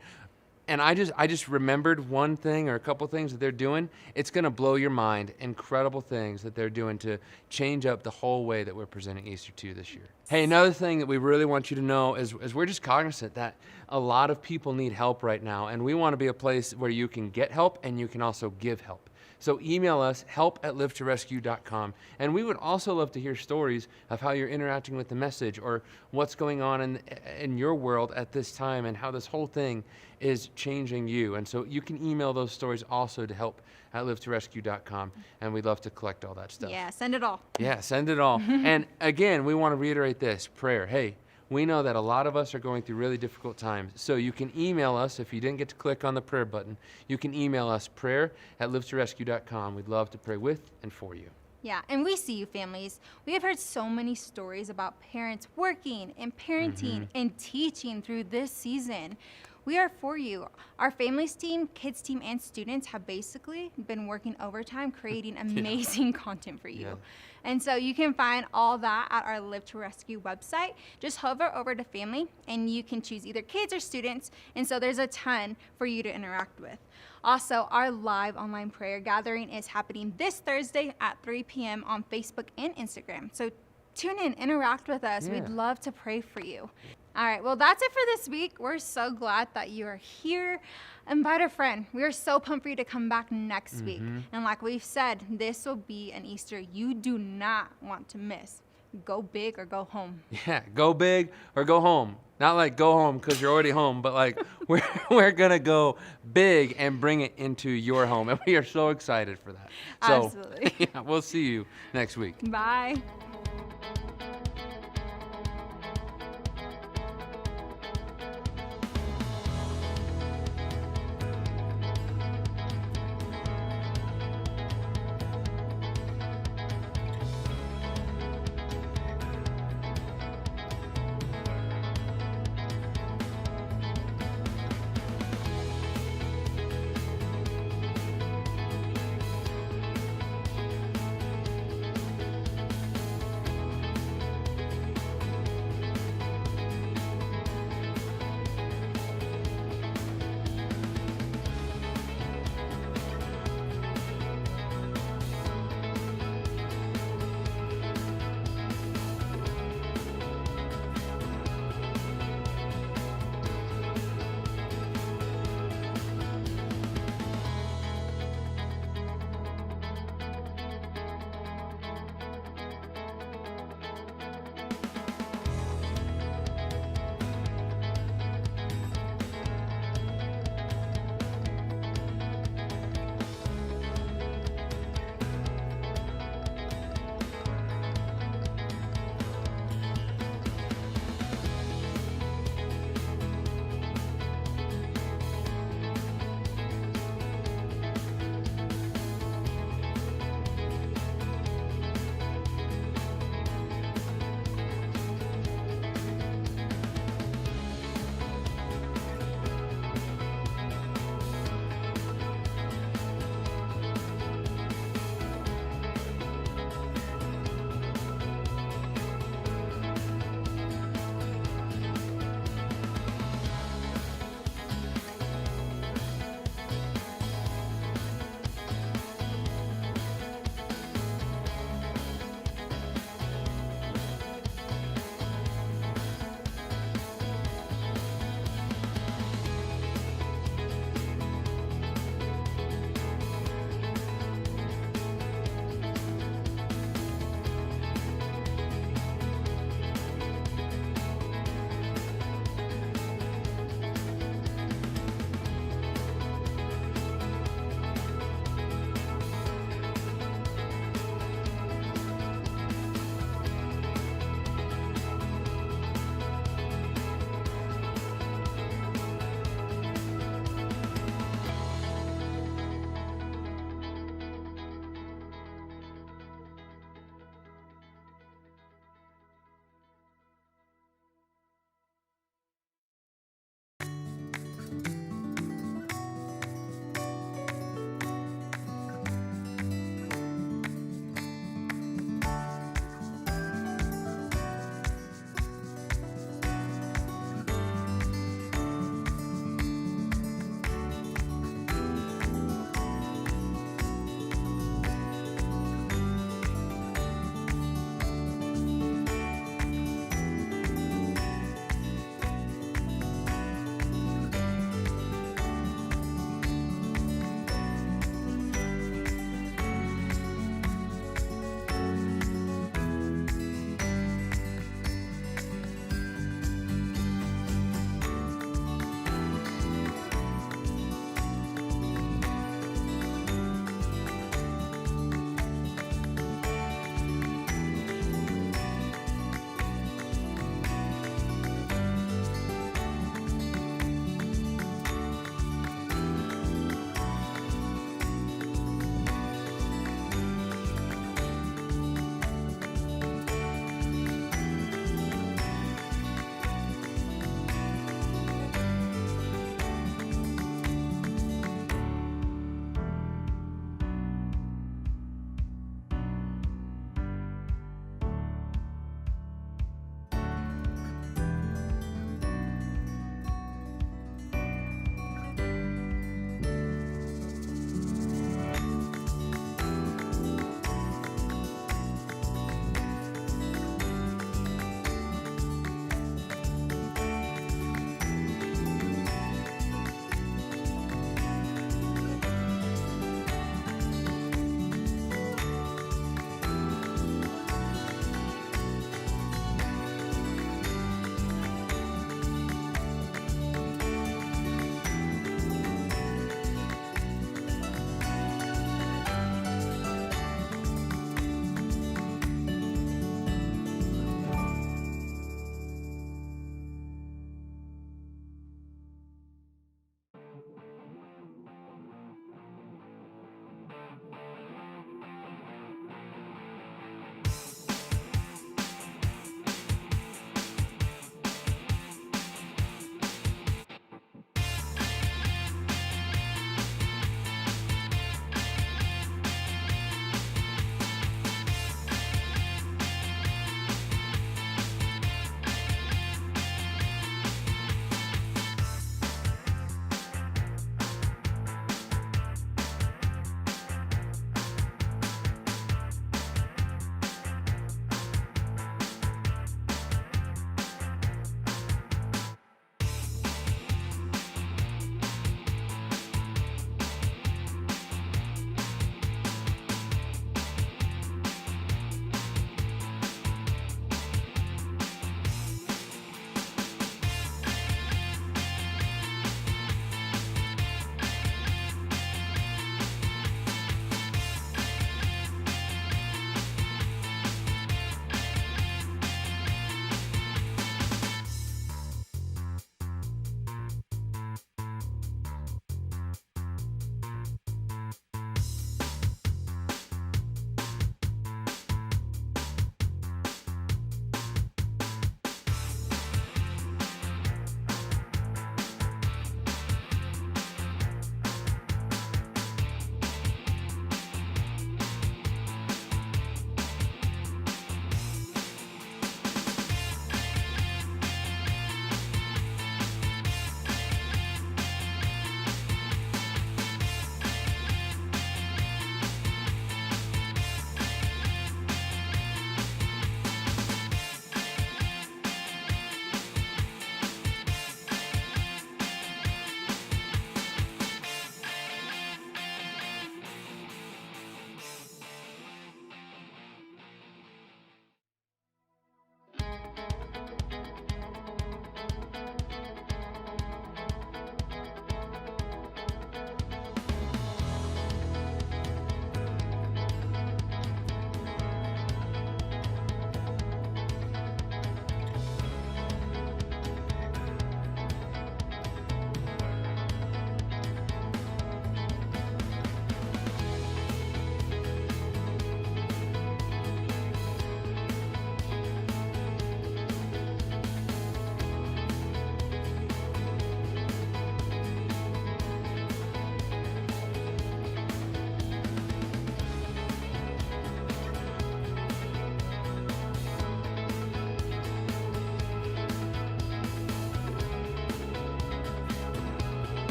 And I just remembered one thing or a couple things that they're doing. It's going to blow your mind. Incredible things that they're doing to change up the whole way that we're presenting Easter to this year. Hey, another thing that we really want you to know is we're just cognizant that a lot of people need help right now. And we want to be a place where you can get help and you can also give help. So email us, help@livetorescue.com. And we would also love to hear stories of how you're interacting with the message or what's going on in your world at this time and how this whole thing is changing you. And so you can email those stories also to help@livetorescue.com. And we'd love to collect all that stuff. Yeah, send it all. Yeah, send it all. And again, we want to reiterate this prayer. Hey, we know that a lot of us are going through really difficult times. So you can email us if you didn't get to click on the prayer button. You can email us prayer@livetorescue.com. We'd love to pray with and for you. Yeah, and we see you, families. We have heard so many stories about parents working and parenting and teaching through this season. We are for you. Our families team, kids team, and students have basically been working overtime creating amazing content for you. Yeah. And so you can find all that at our Live to Rescue website. Just hover over to family and you can choose either kids or students. And so there's a ton for you to interact with. Also, our live online prayer gathering is happening this Thursday at 3 p.m. on Facebook and Instagram. So tune in, interact with us. Yeah. We'd love to pray for you. All right, well, that's it for this week. We're so glad that you are here. Invite a friend. We are so pumped for you to come back next week. And like we've said, this will be an Easter you do not want to miss. Go big or go home. Yeah, go big or go home. Not like go home because you're already home, but like we're going to go big and bring it into your home. And we are so excited for that. So, Absolutely. yeah, we'll see you next week. Bye.